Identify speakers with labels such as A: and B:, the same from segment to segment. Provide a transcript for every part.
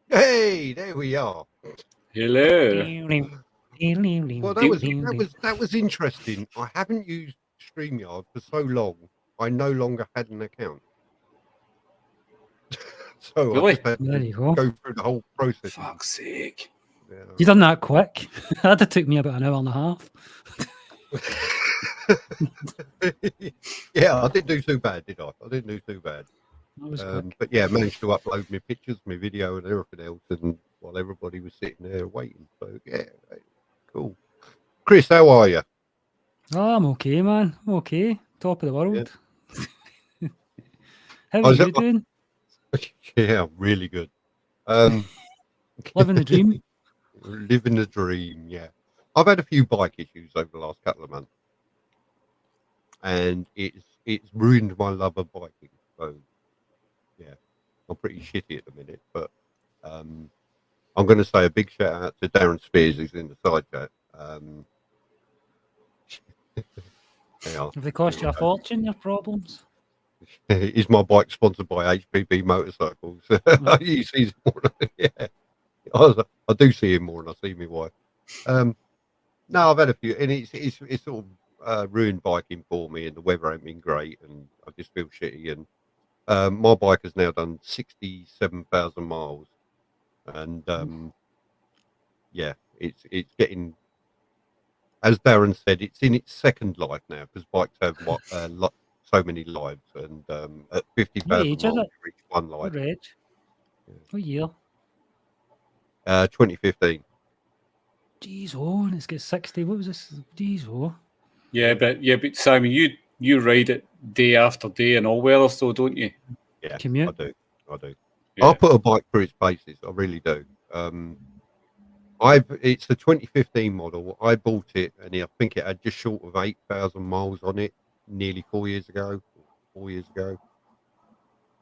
A: Hey, there we are.
B: Hello.
A: Well, that was interesting. I haven't used StreamYard for so long. I no longer had an account, so
B: Really?
A: I just had
C: There
A: to
C: you go.
A: go through the whole process.
B: Fuck's sake.
A: Yeah.
C: You done that quick. That'd have took me about an hour and a half.
A: Yeah, I didn't do too bad, did I? I didn't do too bad.
C: That was quick.
A: But yeah, managed to upload my pictures, my video, and everything else, and while everybody was sitting there waiting. So yeah, cool. Chris, how are you?
C: Oh, I'm okay, man. I'm okay. Top of the world.
A: Yeah.
C: How are you doing?
A: Yeah, really good.
C: Living the dream.
A: Living the dream, yeah. I've had a few bike issues over the last couple of months, and it's ruined my love of biking. So yeah, I'm pretty shitty at the minute, but I'm going to say a big shout out to Darren Spears, who's in the side chat.
C: Have they cost you a fortune, your problems?
A: Is my bike sponsored by HPB Motorcycles? He sees more. Yeah, I do see him more than I see my wife. No, I've had a few, and it's sort of ruined biking for me, and the weather ain't been great, and I just feel shitty. And my bike has now done 67,000 miles, and yeah, it's getting, as Darren said, it's in its second life now because bikes have so many lives, and at 50,000 miles, you reach one life.
C: What age?
A: Yeah.
C: What year?
A: 2015.
C: Jeez, oh, and it's got 60. What was this? Jeez, oh.
B: Yeah, but Simon, you ride it day after day in all weather, so don't you?
A: Yeah,
C: Commute?
A: I do.
B: Yeah.
A: I'll put a bike through its paces. I really do. It's the 2015 model. I bought it, and I think it had just short of 8,000 miles on it, nearly 4 years ago.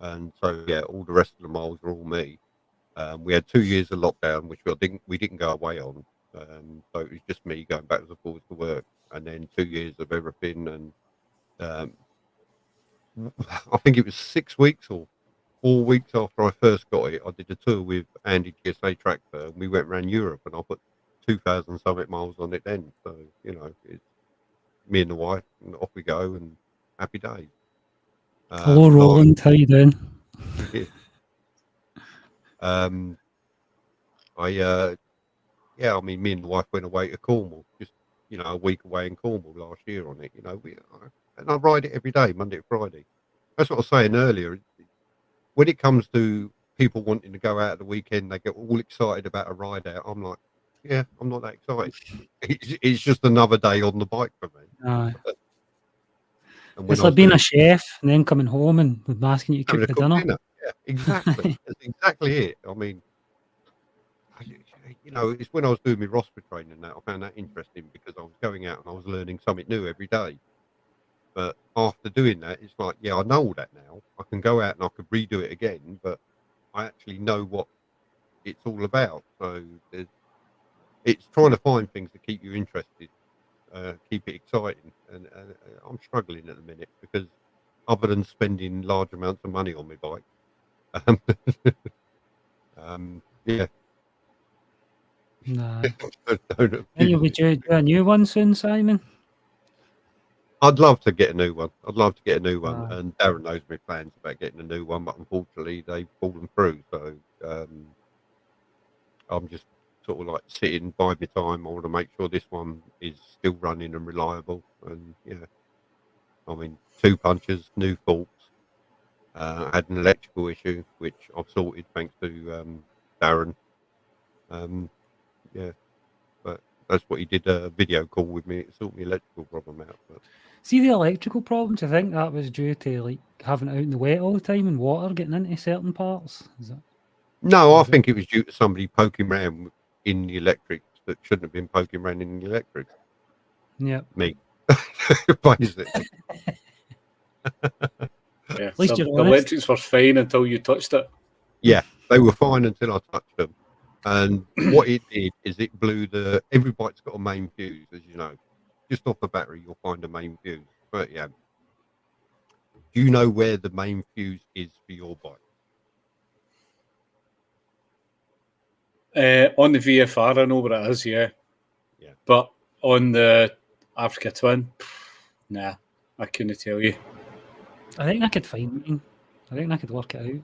A: And so yeah, all the rest of the miles are all me. We had 2 years of lockdown, which we didn't go away on. So it was just me going backwards and forwards to work, and then 2 years of everything. And I think it was 6 weeks or 4 weeks after I first got it, I did a tour with Andy GSA Tractor, and we went around Europe, and I put 2,000 something miles on it then. So it's me and the wife, and off we go, and happy days.
C: Hello, Roland. How you doing?
A: I mean, me and the wife went away to Cornwall, just a week away in Cornwall last year on it. And I ride it every day, Monday to Friday. That's what I was saying earlier. When it comes to people wanting to go out at the weekend, they get all excited about a ride out. I'm like, yeah, I'm not that excited. It's just another day on the bike for me. And
C: It's
A: I
C: like
A: was
C: being a
A: doing-
C: chef and then coming home and asking you to
A: having
C: cook
A: a
C: the
A: cooked
C: dinner.
A: Yeah, exactly. That's exactly it. I mean, it's when I was doing my roster training that I found that interesting because I was going out and I was learning something new every day. But after doing that, it's like, yeah, I know all that now. I can go out and I could redo it again, but I actually know what it's all about. So it's trying to find things to keep you interested, keep it exciting. And I'm struggling at the minute because other than spending large amounts of money on my bike, yeah.
C: Nah.
A: Don't
C: And you'll be due a new one soon, Simon.
A: I'd love to get a new one. I'd love to get a new one.
C: Aye.
A: And Darren knows my plans about getting a new one, but unfortunately they've fallen through. So I'm just sort of like sitting by my time. I want to make sure this one is still running and reliable. And yeah, I mean, 2 punches, new forks. I had an electrical issue, which I've sorted thanks to Darren. Yeah, but that's what he did a video call with me to sort my electrical problem out. But
C: See the electrical problems. I think that was due to like having it out in the wet all the time and water getting into certain parts. Is that?
A: no, I
C: Is it-
A: think it was due to somebody poking around in the electrics that shouldn't have been poking around in the electrics.
C: Yeah.
A: Me, basically.
B: Yeah,
C: least
B: so
C: you're
B: the
C: honest.
B: electrics were fine until you touched it.
A: Yeah, they were fine until I touched them. And what it did is it blew every bike's got a main fuse, as you know. Just off the battery, you'll find a main fuse. 30 amp. Do you know where the main fuse is for your bike?
B: On the VFR, I know where it is, yeah.
A: Yeah.
B: But on the Africa Twin, nah, I couldn't tell you.
C: I think I could find mine. I think I could work it out.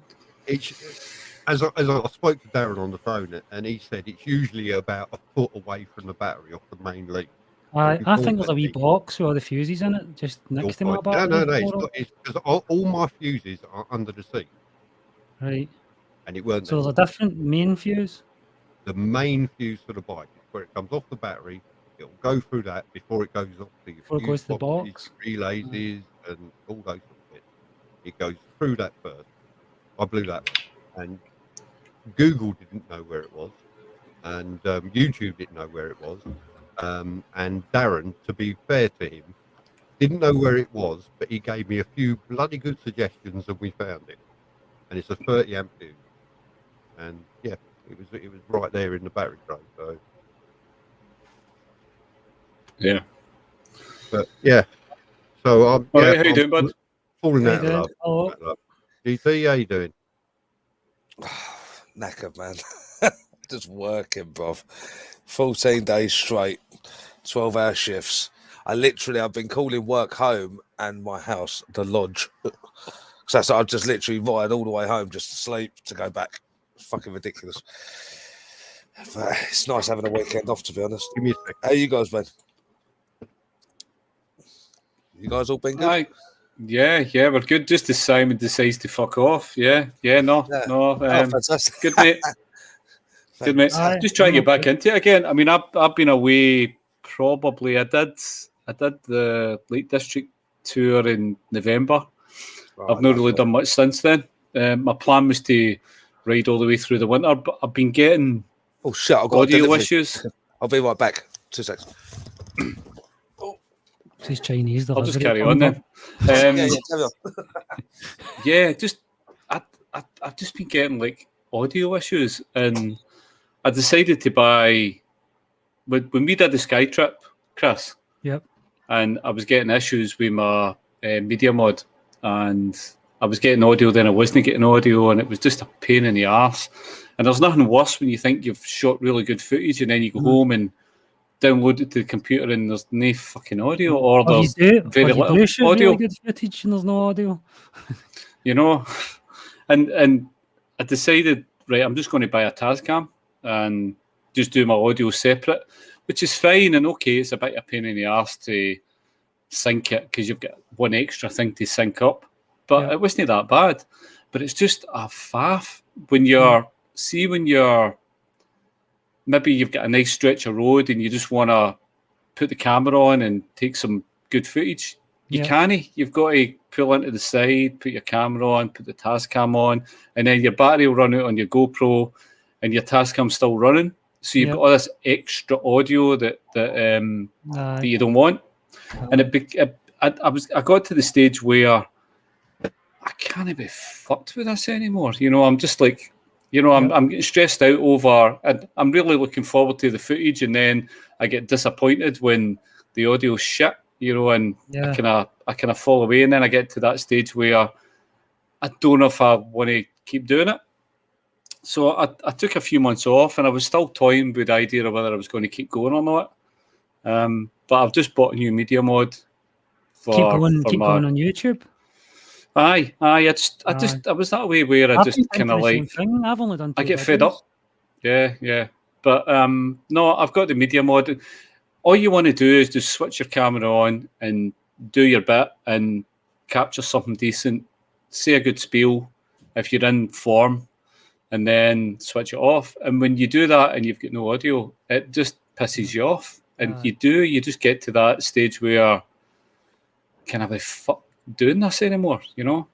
A: It's as I spoke to Darren on the phone, and he said it's usually about a foot away from the battery off the main lead.
C: I
A: before
C: think there's a
A: that
C: wee
A: leak,
C: box with all the fuses in it, just
A: you'll
C: next to my
A: find-
C: battery.
A: No, it's
C: more or
A: not. It's because all my fuses are under the seat,
C: Right.
A: and it weren't
C: So
A: there.
C: there's a different main fuse.
A: The main fuse for the bike is where it comes off the battery. It'll go through that before it goes off to your
C: Before it
A: fuse
C: goes to the
A: boxes,
C: box.
A: relays, and all those sort of bits. It goes through that first. I blew that one, and Google didn't know where it was, and YouTube didn't know where it was, and Darren, to be fair to him, didn't know where it was, but he gave me a few bloody good suggestions, and we found it. And it's a 30 amp fuse, and yeah, it was right there in the battery tray. So
B: Yeah.
A: but yeah, so
B: All right, how you doing, bud?
A: Falling
C: How you
A: out of
C: doing?
A: love.
C: Hello.
A: Out of love. GT, how you doing?
D: Knackered, man. Just working, bruv. 14 days straight, 12-hour shifts. I've been calling work home and my house the lodge. So I just literally ride all the way home just to sleep, to go back. It's fucking ridiculous. But it's nice having a weekend off, to be honest.
A: Give me a second.
D: How you guys been? You guys all been good?
B: Aye. Yeah, we're good. Just as Simon decides to fuck off. Yeah, no.
D: Oh, fantastic.
B: Good mate. Good mate.
C: Aye,
B: Just trying to get
C: I'm
B: back into it again. I mean, I've been away. Probably I did the Lake District tour in November. I've not really done much since then. My plan was to ride all the way through the winter, but I've been getting
D: Oh shit! I've got a
B: audio
D: delivery.
B: issues.
D: I'll be right back. 2 seconds.
C: It's Chinese.
B: I'll just
C: delivery
B: carry on
C: number.
B: then.
D: Carry on.
B: Yeah, just I've just been getting like audio issues, and I decided to buy when we did the Sky trip, Chris.
C: Yep.
B: And I was getting issues with my media mod, and I was getting audio, then I wasn't getting audio, and it was just a pain in the arse. And there's nothing worse when you think you've shot really good footage, and then you go home and download it to the computer, and there's no fucking audio, or
C: Or you
B: there's
C: do,
B: very
C: or you
B: little
C: do shoot
B: audio.
C: really good footage and there's no audio.
B: You know, and I decided, right, I'm just going to buy a Tascam and just do my audio separate, which is fine and okay. It's a bit of a pain in the arse to sync it because you've got one extra thing to sync up, but it wasn't that bad. But it's just a faff when you're maybe you've got a nice stretch of road and you just want to put the camera on and take some good footage. You
C: Yeah.
B: can't. You've got to pull into the side, put your camera on, put the Tascam on, and then your battery will run out on your GoPro, and your Tascam's still running. So you've
C: Yeah.
B: got all this extra audio that
C: Aye.
B: you don't want. And I got to the stage where I can't be fucked with this anymore. You know, I'm just like, you know, I'm getting stressed out over, and I'm really looking forward to the footage, and then I get disappointed when the audio's shit. You know, and
C: Yeah.
B: I kind of fall away, and then I get to that stage where I don't know if I want to keep doing it. So I took a few months off, and I was still toying with the idea of whether I was going to keep going or not. But I've just bought a new media mod.
C: Keep going on YouTube.
B: Aye. I was that way where I
C: I've
B: just
C: been
B: kind of
C: thinking the
B: like,
C: same thing. I've only done 2
B: I get fed up.
C: videos.
B: Yeah. But no, I've got the media mod. All you want to do is just switch your camera on and do your bit and capture something decent. Say a good spiel if you're in form, and then switch it off. And when you do that and you've got no audio, it just pisses you off. And you just get to that stage where, can I be doing this anymore? You know,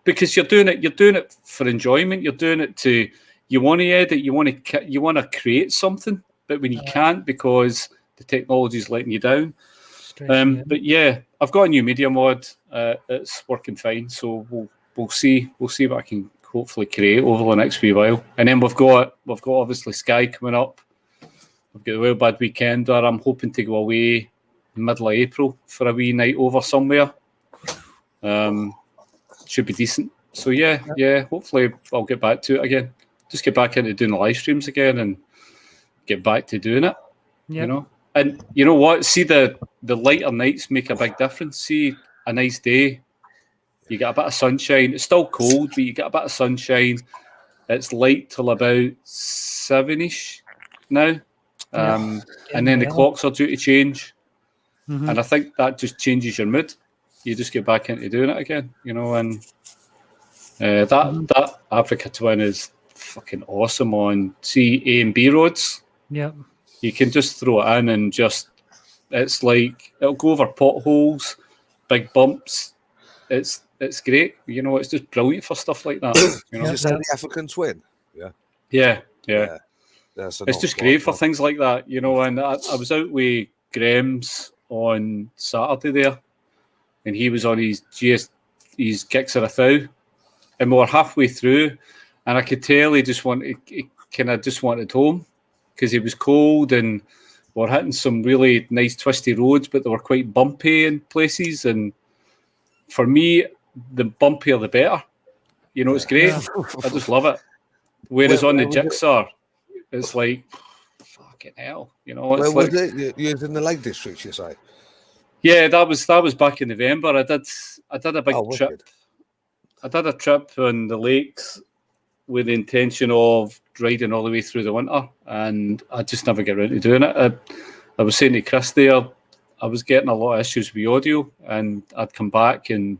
B: because you're doing it for enjoyment. You're doing it you want to edit, you want to create something, but when you can't because the technology is letting you down. But yeah, I've got a new media mod. It's working fine, so we'll see what I can hopefully create over the next wee while. And then we've got obviously Sky coming up. We've got the Wild Bad Weekend, or I'm hoping to go away middle of April for a wee night over somewhere. Should be decent. So yeah. Hopefully I'll get back to it again. Just get back into doing the live streams again and get back to doing it.
C: Yep.
B: You know. And you know what? See, the lighter nights make a big difference. See, a nice day, you get a bit of sunshine. It's still cold, but you get a bit of sunshine. It's light till about 7-ish now. And then the clocks are due to change.
C: Mm-hmm.
B: And I think that just changes your mood. You just get back into doing it again, you know. And that Africa Twin is fucking awesome on A and B roads.
C: Yep.
B: You can just throw it in and it's like it'll go over potholes, big bumps. It's great. You know, it's just brilliant for stuff like that. You know?
D: Is it the African Twin?
B: Yeah.
D: It's
B: just great for things like that, you know. And I was out with Graham's on Saturday there, and he was on his Gicks of a Thou, and we were halfway through, and I could tell he kind of just wanted home because it was cold and we're hitting some really nice twisty roads, but they were quite bumpy in places. And for me, the bumpier the better. You know, it's great.
C: Yeah.
B: I just love it. Whereas on the Jigsaw, it's like, fucking hell. You know, it's
D: where
B: like,
D: was it? You was in the Lake District, you say?
B: Yeah, that was back in November. I did a big trip.
D: Wicked.
B: I did a trip on the lakes with the intention of riding all the way through the winter, and I just never get around to doing it. I was saying to Chris there, I was getting a lot of issues with audio, and I'd come back and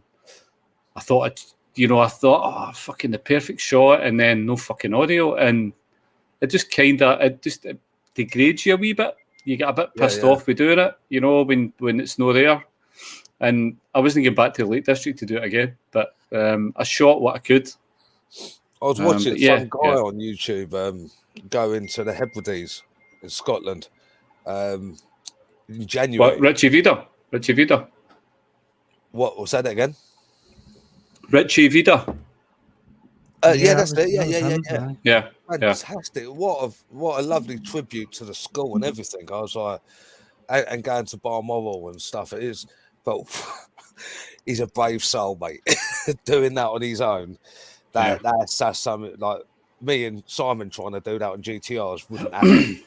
B: I thought, oh, fucking the perfect shot, and then no fucking audio, and it just it degrades you a wee bit. You get a bit pissed off with doing it, you know, when it's not there. And I wasn't getting back to the Lake District to do it again, but I shot what I could.
D: I was watching some guy on YouTube go into the Hebrides in Scotland in January.
B: What, Richie Vida?
D: What was that again?
B: Richie Vida.
D: That's it. Yeah. Fantastic.
B: Yeah.
D: What a lovely tribute to the school and everything. I was like, and going to Balmoral and stuff. It is, but he's a brave soul, mate. Doing that on his own. That's something like me and Simon trying to do that on GTRs wouldn't happen.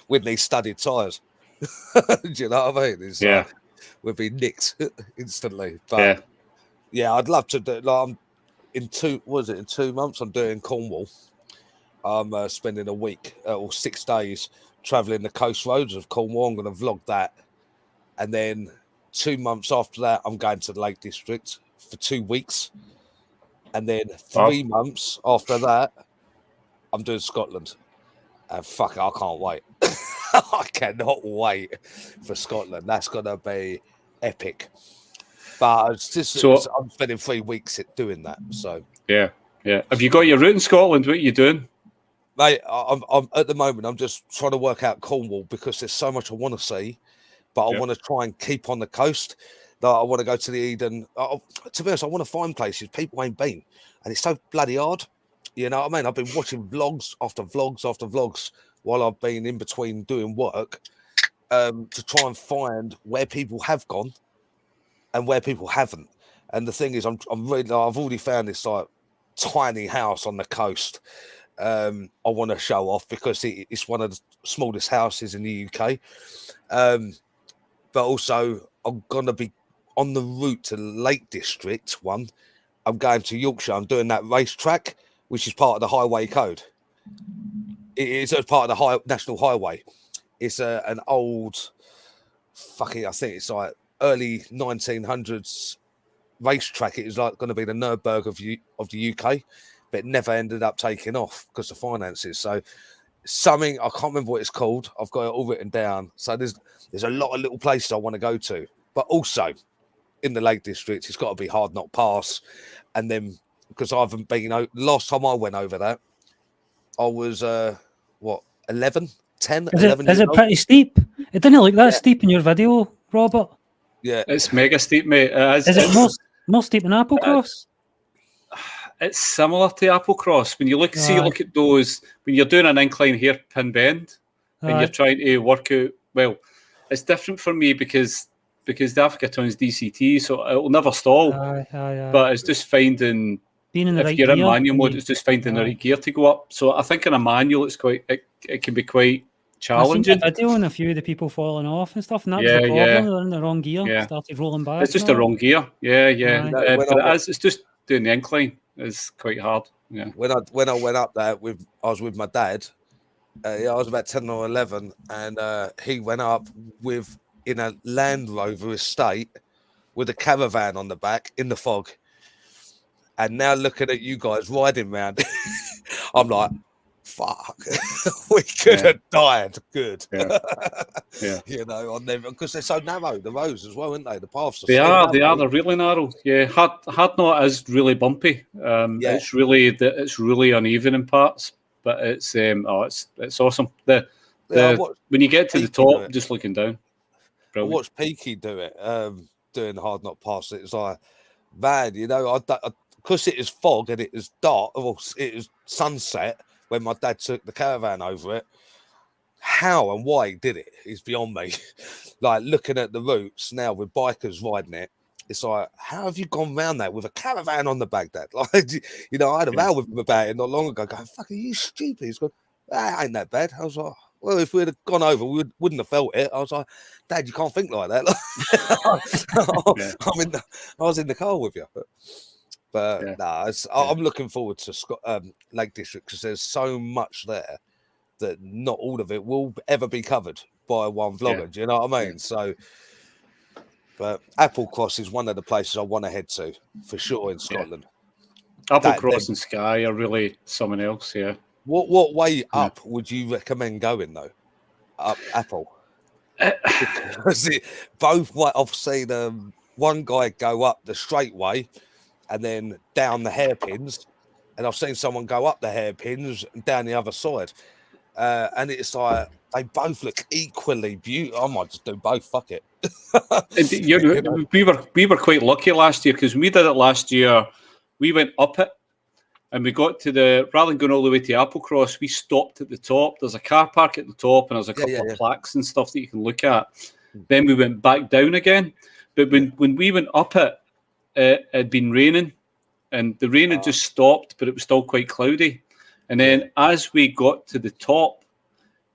D: We'd need studded tyres. Do you know what I mean? It's we'd be nicked instantly. But I'd love to do. Like, in 2 months? I'm doing Cornwall. I'm spending a week or 6 days travelling the coast roads of Cornwall. I'm going to vlog that, and then 2 months after that, I'm going to the Lake District for 2 weeks, and then 3 months after that, I'm doing Scotland. And fuck it, I can't wait. I cannot wait for Scotland. That's gonna be epic. But I'm spending 3 weeks doing that. So
B: yeah. Have you got your route in Scotland? What are you doing?
D: mate, I'm at the moment. I'm just trying to work out Cornwall because there's so much I want to see, but I want to try and keep on the coast. I want to go to the Eden. To be honest, I want to find places people ain't been, and it's so bloody hard. You know what I mean? I've been watching vlogs after vlogs after vlogs while I've been in between doing work to try and find where people have gone and where people haven't. And the thing is, I've already found this like tiny house on the coast. I want to show off because it's one of the smallest houses in the UK. But also, I'm going to be on the route to Lake District one. I'm going to Yorkshire. I'm doing that racetrack, which is part of the highway code. It is a part of the national highway. It's an old, I think it's like early 1900s racetrack. It was like going to be the Nürburgring of the UK, but it never ended up taking off because of finances. So something, I can't remember what it's called. I've got it all written down. So there's a lot of little places I want to go to, but also in the Lake District, it's got to be Hard Knock Pass. And then because I haven't been, last time I went over that, I was 11, 10, 11
C: Is
D: years
C: it
D: old.
C: pretty steep? It didn't look that steep in your video, Robert.
D: Yeah,
B: It's mega steep, mate.
C: Is it more steep than Applecross?
B: It's similar to Applecross. When you look at those, when you're doing an incline hairpin bend, and you're trying to work out, well, it's different for me because the Africa Twin's DCT, so it'll never stall. But it's just finding,
C: being in the
B: if
C: right
B: you're in
C: gear,
B: manual mode, it's just finding the right gear to go up. So I think in a manual, it can be quite challenging.
C: I seen a video on a few of the people falling off and stuff, and that was the problem. They're in the wrong gear, started rolling back.
B: It's just the wrong gear. But it's just doing the incline is quite hard. Yeah.
D: When I went up there I was with my dad. I was about 10 or 11, and he went up in a Land Rover estate with a caravan on the back in the fog. And now looking at you guys riding round, I'm like, fuck, we could have died good.
B: Yeah.
D: You know, on them because they're so narrow, the roads as well, aren't they? The paths
B: are. They're really narrow. Yeah, Hard Knot is really bumpy. It's really uneven in parts, but it's awesome. When you get to the top, just looking down. Brilliant.
D: I watched Peaky do it, doing Hard Knot Pass. It was like, man, you know, because it is fog and it is dark, it is sunset when my dad took the caravan over it. How and why he did it is beyond me. Like looking at the routes now with bikers riding it, it's like, how have you gone round that with a caravan on the back, Dad? Like, you know, I had a row with him about it not long ago. Going, fuck, are you stupid? He's going, ain't that bad. I was like, well, if we'd have gone over, we wouldn't have felt it. I was like, Dad, you can't think like that. I was in the car with you. But I'm looking forward to Lake District because there's so much there that not all of it will ever be covered by one vlogger. Do you know what I mean? So, but Applecross is one of the places I want to head to for sure in Scotland.
B: Applecross and Skye are really someone else. Yeah.
D: What way up would you recommend going though? Up Apple. Both way. I've seen one guy go up the straight way and then down the hairpins, and I've seen someone go up the hairpins and down the other side. And it's like they both look equally beautiful. I might just do both. Fuck it.
B: We were quite lucky last year because we did it last year. We went up it, and we got to rather than going all the way to Applecross, we stopped at the top. There's a car park at the top, and there's a couple of plaques and stuff that you can look at. Then we went back down again. But when we went up it, it had been raining, and the rain had just stopped, but it was still quite cloudy. And then as we got to the top,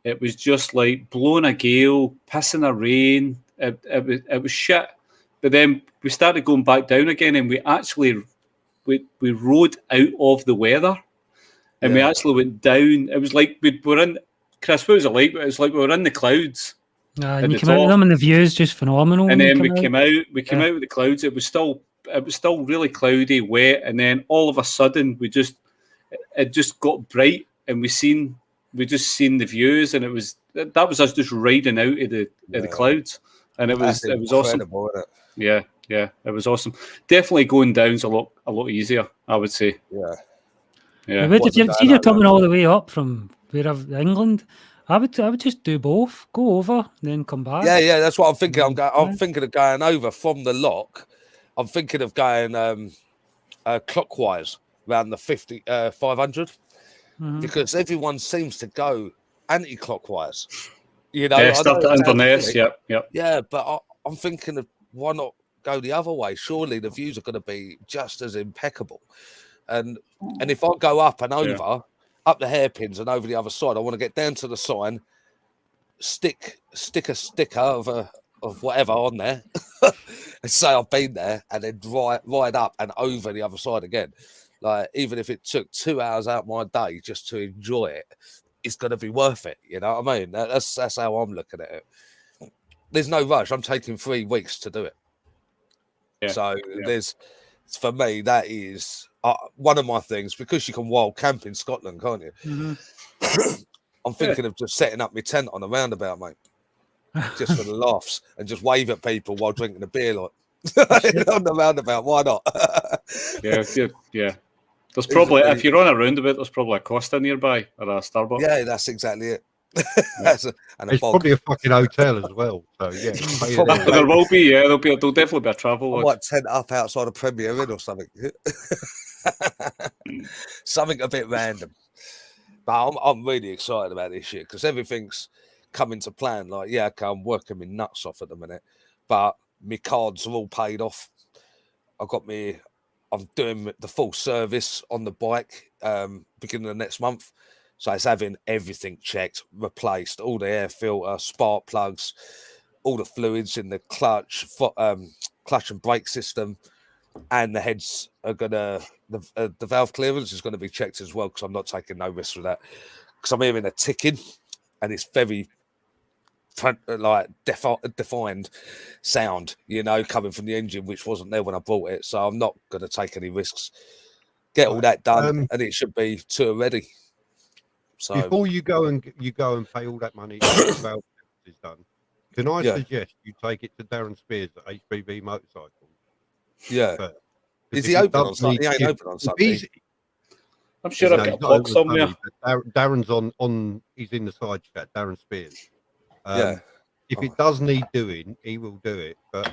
B: it was just like blowing a gale, pissing a rain. It was shit. But then we started going back down again, and we actually we rode out of the weather, and we actually went down. It was like we were in. Chris, what was it like? It was like we were in the clouds.
C: And you came out with them, and the view is just phenomenal.
B: And then we came out with the clouds. It was still really cloudy, wet, and then all of a sudden it just got bright, and we just seen the views, and it was that was us just riding out of the clouds, and it was awesome.
D: Isn't it?
B: Yeah, it was awesome. Definitely going down's a lot easier, I would say.
D: Yeah.
B: Yeah.
C: But
D: What
C: if you're,
D: the
C: see, you're
D: guy
C: coming all the way up from wherever England, I would just do both. Go over, then come back.
D: Yeah, that's what I'm thinking. I'm
C: Yeah.
D: thinking of going over from the lock. I'm thinking of going clockwise around the 500
C: Mhm.
D: because everyone seems to go anti-clockwise. You know,
B: Yeah,
D: I know
B: start
D: it
B: at
D: sounds
B: Inverness.
D: silly.
B: Yep.
D: Yeah, but I'm thinking of why not go the other way? Surely the views are going to be just as impeccable. And if I go up and over, up the hairpins and over the other side, I want to get down to the sign, stick a sticker of whatever on there, and say I've been there, and then ride up and over the other side again. Like even if it took 2 hours out of my day just to enjoy it, it's going to be worth it. You know what I mean? That's how I'm looking at it. There's no rush. I'm taking 3 weeks to do it.
B: Yeah.
D: So for me, that is one of my things, because you can wild camp in Scotland, can't you?
C: Mhm.
D: I'm thinking of just setting up my tent on a roundabout, mate, just for the laughs, and just wave at people while drinking a beer, like on the roundabout. Why not?
B: Yeah. There's probably, if you're on a roundabout, there's probably a Costa nearby or a Starbucks.
D: Yeah, that's exactly it. And a
A: It's
D: bog.
A: probably a fucking hotel as well. So yeah, pay it
D: Probably.
A: in.
B: There will be, there'll definitely be a travel
D: I
B: lodge.
D: might tent up outside of Premier Inn or something. Something a bit random. But I'm really excited about this shit because everything's coming to plan. Like, yeah, okay, I'm working my nuts off at the minute, but my cards are all paid off. I'm doing the full service on the bike beginning of next month. So it's having everything checked, replaced, all the air filter, spark plugs, all the fluids in the clutch and brake system, and the heads are gonna the valve clearance is going to be checked as well because I'm not taking no risk with that because I'm hearing a ticking and it's very defined sound, you know, coming from the engine, which wasn't there when I bought it. So I'm not going to take any risks. Get all that done, and it should be tour ready. So
A: Before you go and pay all that money, the valve is done. Can I suggest you take it to Darren Spears at HBB Motorcycles?
D: Yeah.
A: But,
D: is he open on Sunday? He ain't open on Sunday.
B: I'm sure I've got a plug somewhere.
A: Darren's on. He's in the side chat. Darren Spears. If it does need doing, he will do it. But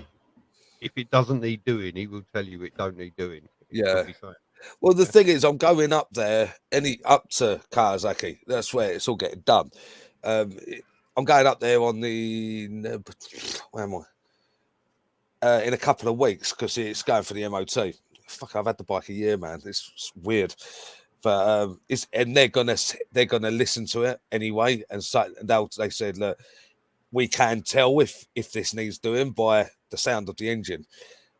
A: if it doesn't need doing, he will tell you it don't need doing.
D: Yeah. Well, the thing is, I'm going up there, up to Kawasaki. That's where it's all getting done. I'm going up there on where am I? In a couple of weeks because it's going for the MOT. Fuck, I've had the bike a year, man. It's weird, but they're gonna listen to it anyway, and so they said, look, we can tell if this needs doing by the sound of the engine.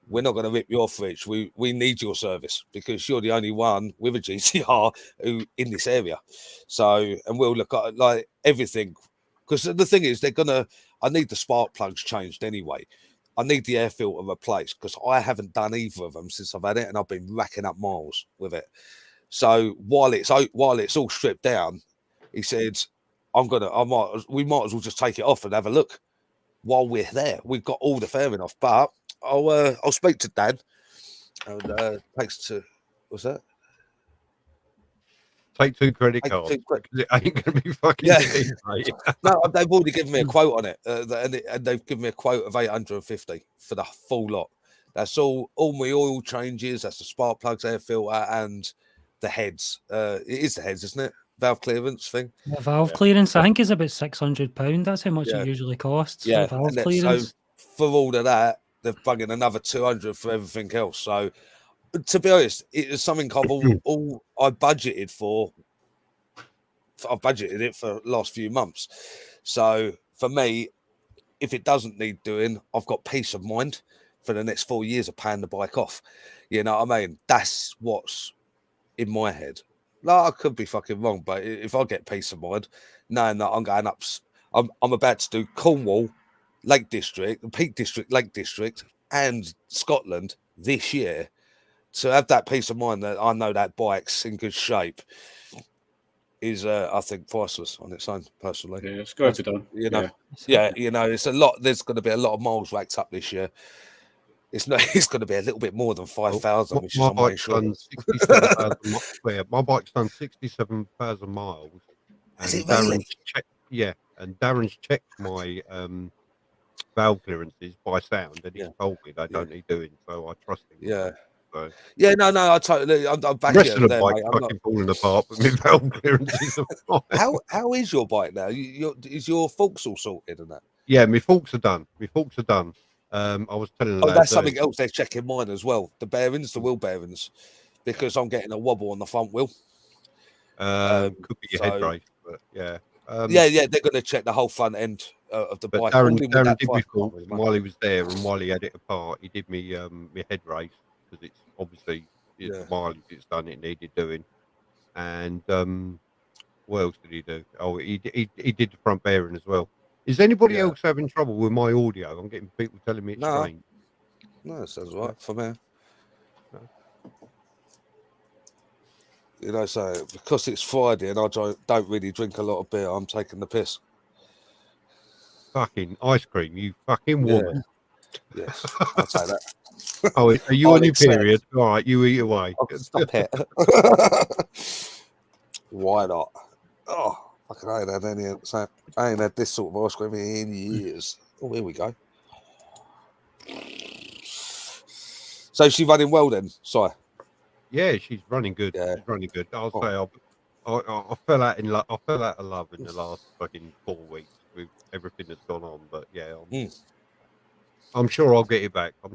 D: We're not going to rip you off, Rich. We need your service because you're the only one with a GTR who in this area. So, and we'll look at like everything because the thing is, I need the spark plugs changed anyway. I need the air filter replaced because I haven't done either of them since I've had it, and I've been racking up miles with it. So while it's all stripped down, he said, we might as well just take it off and have a look while we're there. We've got all the fairing off, but I'll speak to Dan. And thanks to what's that?
A: Take 2 credit cards. It ain't gonna be fucking cheap, mate.
D: No, they've already given me a quote on it, and they've given me a quote of 850 for the full lot. That's all my oil changes. That's the spark plugs, air filter, and the heads. It is the heads, isn't it? Valve clearance thing.
C: The valve clearance, I think, is about £600. That's how much it usually costs.
D: Yeah,
C: for valve clearance.
D: So for all of that, they've brought in another 200 for everything else. So, to be honest, it is something I budgeted for. I've budgeted it for the last few months. So for me, if it doesn't need doing, I've got peace of mind for the next 4 years of paying the bike off. You know what I mean? That's what's in my head. No, I could be fucking wrong, but if I get peace of mind, knowing that I'm going up, I'm about to do Cornwall, Lake District, Peak District, Lake District, and Scotland this year, to have that peace of mind that I know that bike's in good shape is, I think, priceless on its own. Personally,
B: Yeah, it's got to be done.
D: You know,
B: Yeah.
D: yeah, you know, it's a lot. There's going to be a lot of miles racked up this year. It's not. It's going to be a little bit more than 5,000, which is
A: My
D: on my
A: bike's done
D: insurance.
A: 67,000 my bike's done 67,000 miles.
D: Is
A: And
D: it really?
A: Darren's checked my valve clearances by sound, and he's
D: Yeah.
A: told me they
D: Yeah.
A: don't need doing, so I trust him.
D: Yeah.
A: So
D: Yeah, no, I totally. I'm
A: the
D: back
A: rest
D: here
A: of the
D: there,
A: bike's
D: mate. I'm not,
A: fucking falling apart, but my valve clearances are fine.
D: how is your bike now? Is your forks all sorted and that?
A: Yeah, my forks are done. I was telling the
D: Oh,
A: lads
D: that's something
A: earlier,
D: else they're checking mine as well. The bearings, the wheel bearings, because I'm getting a wobble on the front wheel.
A: could be your head
D: so-
A: race, but yeah.
D: Yeah, they're going to check the whole front end of the
A: But
D: bike.
A: Darren,
D: All in with that
A: did
D: price,
A: me
D: I can't
A: forks,
D: really
A: and
D: mind.
A: while he was there and while he had it apart, he did me my head race because it's obviously
D: Yeah.
A: the mileage it's done, it needed doing. And what else did he do? Oh, he did the front bearing as well. Is anybody
D: Yeah.
A: else having trouble with my audio? I'm getting people telling me it's
D: No.
A: strange.
D: No, that sounds right for me.
A: No.
D: You know, so because it's Friday and I don't really drink a lot of beer, I'm taking the piss.
A: Fucking ice cream, you fucking
D: Yeah.
A: woman.
D: Yes, I'll take that.
A: Oh, are you
D: I'll
A: on your
D: accept.
A: period? All right, you eat away.
D: Oh, stop it. Why not? Oh, fucking I ain't had any. So I ain't had this sort of ice cream in years. Oh, here we go. So she's running well then, sorry.
A: Yeah, she's running good.
D: Yeah.
A: She's running good. I'll
D: Oh.
A: say I fell out in love. I fell out of love in the last fucking 4 weeks with everything that's gone on. But yeah, I'm sure I'll get it back.
D: Of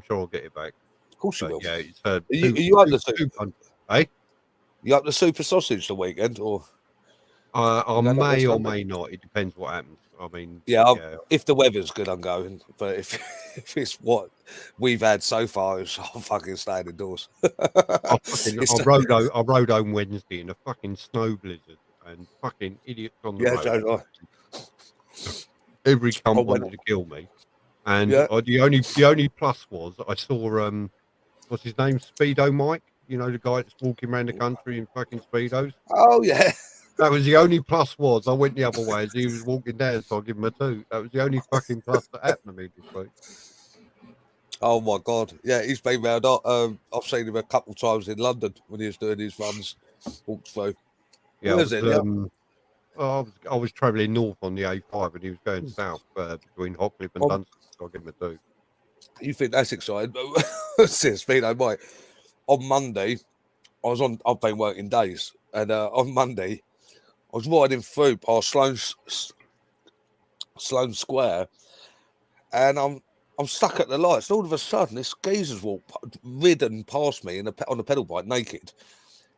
D: course you
A: But
D: will.
A: yeah, it's her.
D: Are you up the
A: Eh?
D: You up the super sausage the weekend or?
A: I
D: You know, that
A: may or
D: West
A: may not. It depends what happens. I mean,
D: Yeah, if the weather's good, I'm going. But if it's what we've had so far, it's I'm fucking staying indoors.
A: I
D: It's-
A: rode home Wednesday in a fucking snow blizzard and fucking idiots on the
D: Yeah,
A: road.
D: so do I.
A: Every cunt
D: Oh, when-
A: wanted to kill me. And
D: Yeah.
A: the only plus was I saw what's his name, Speedo Mike. You know, the guy that's walking around the country in fucking speedos.
D: Oh yeah.
A: That was the only plus was I went the other way as he was walking down, so I give him a 2. That was the only fucking plus that happened to me this week.
D: Oh my god. Yeah, he's been round. I've seen him a couple of times in London when he was doing his runs. Walked through.
A: Yeah,
D: Where is it? Yeah.
A: I was travelling north on the A5 and he was going south between Hockley and
D: Oh.
A: Dunstan, so I give him a 2.
D: You think that's exciting? Since Speedo Mike. On Monday, I've been working days, and on Monday, I was riding through past Sloane Square, and I'm stuck at the lights. And all of a sudden, this geezer's ridden past me on a pedal bike naked,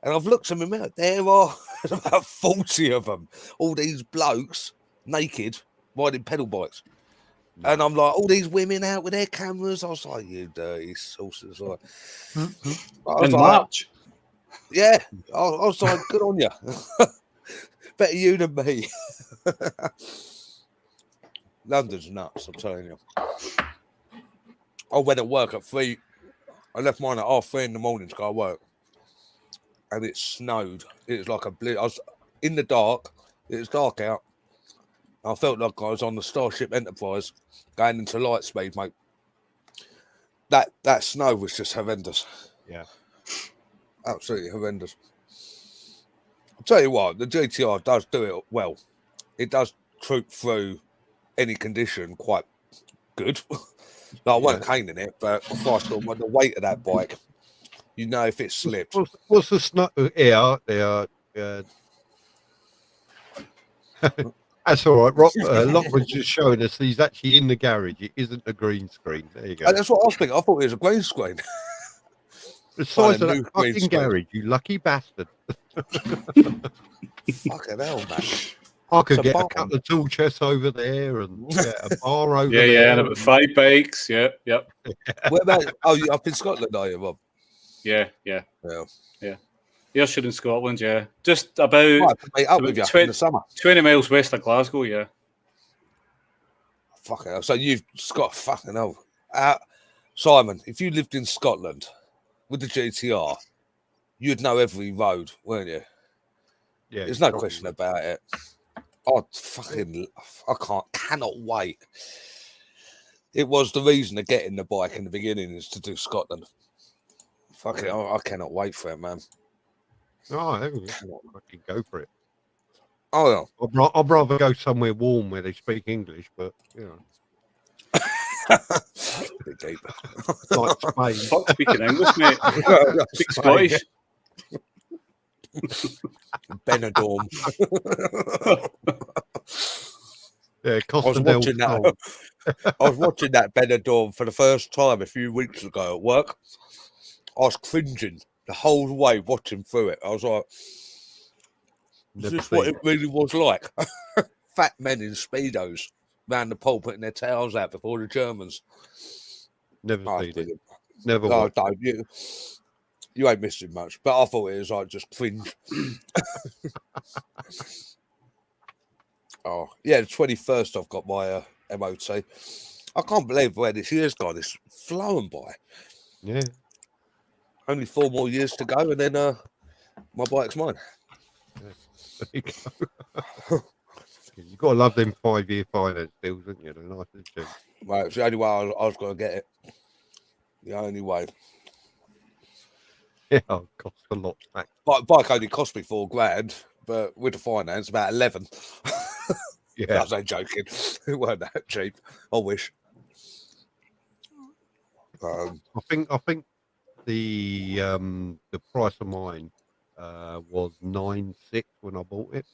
D: and I've looked at my mirror. There are about 40 of them. All these blokes naked riding pedal bikes. And I'm like, all these women out with their cameras. I was like, you dirty sauces. Like, I was
B: In
D: like,
B: March.
D: yeah. I was like, good on you. Better you than me. London's nuts, I'm telling you. I went to work at 3. I left mine at 3:30 in the morning to go to work. And it snowed. It was like a blue. I was in the dark. It was dark out. I felt like I was on the Starship Enterprise going into light speed, mate. That snow was just horrendous.
A: Yeah.
D: Absolutely horrendous. I'll tell you what, the GTR does do it well. It does troop through any condition quite good. I weren't caning it, but Christ, the weight of that bike, you know if it slips.
A: What's the snow? Yeah. That's all right. Lockwood's just showing us he's actually in the garage. It isn't a green screen. There you go.
D: And that's what I was thinking. I thought it was a green screen.
A: The size of
D: new
A: that
D: green
A: fucking
D: screen.
A: garage, you lucky bastard.
D: Fucking hell, man.
A: I could
D: It's a
A: get a
D: barn.
A: couple of tool chests over there and a bar over
B: Yeah,
A: there.
B: yeah, and about 5 bikes. Yeah, yep.
D: Where about? Oh, you up in Scotland, are you, Rob?
B: Yeah.
D: Yeah.
B: Ayrshire in Scotland, yeah. Just about
D: Right, to meet up
B: about
D: with you
B: 20
D: in the summer.
B: 20 miles west of Glasgow, yeah.
D: Fucking hell. So you've got fucking hell. Simon, if you lived in Scotland with the GTR, you'd know every road, weren't you?
A: Yeah,
D: There's no question about it. I cannot wait. It was the reason of getting the bike in the beginning is to do Scotland. Fuck it, I cannot wait for it, man.
A: Oh, fucking go for it.
D: Oh,
A: I'd rather go somewhere warm where they speak English, but you know,
D: yeah. Bit deep.
A: like Spain.
B: Fuck speaking English, mate. Speak Scottish.
D: Benidorm.
A: Yeah,
D: I was
A: Costa del
D: watching that.
A: Sol.
D: I was watching that Benidorm for the first time a few weeks ago at work. I was cringing the whole way watching through it. I was like, "Is
A: Never
D: this what
A: seen
D: it really was like?" Fat men in speedos round the pole putting their tails out before the Germans.
A: Never
D: Oh,
A: seen it.
D: brilliant.
A: Never
D: Oh,
A: watched.
D: don't you ain't missing much, but I thought it was like just cringe. Oh yeah, the 21st I've got my MOT. I can't believe where this year's gone. It's flown by.
A: Yeah.
D: Only 4 more years to go, and then my bike's mine.
A: There you go. You've got to love them 5-year finance deals, haven't you? They're nice and cheap.
D: Right, it's the only way I was going to get it. The only way.
A: Yeah, it costs a lot.
D: Bike only cost me $4,000, but with the finance, about 11.
A: Yeah.
D: I was only joking. It weren't that cheap. I wish.
A: I think the price of mine was 9.6 when I bought it,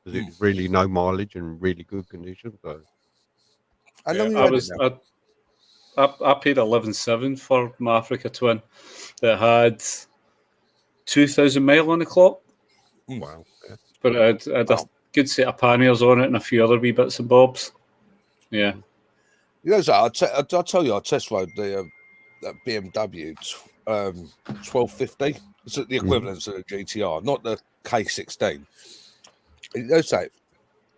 A: because it was really no mileage and really good condition. So
D: How long you
B: I
D: had
B: was
D: it now?
B: I paid 11.7 for my Africa Twin that had 2,000 mile on the clock,
A: wow. Yeah.
B: but it had a good set of panniers on it and a few other wee bits and bobs. Yeah.
D: You know, I'll tell you, I test rode the BMW 1250. It's the equivalent to the GTR, not the K16. You know, so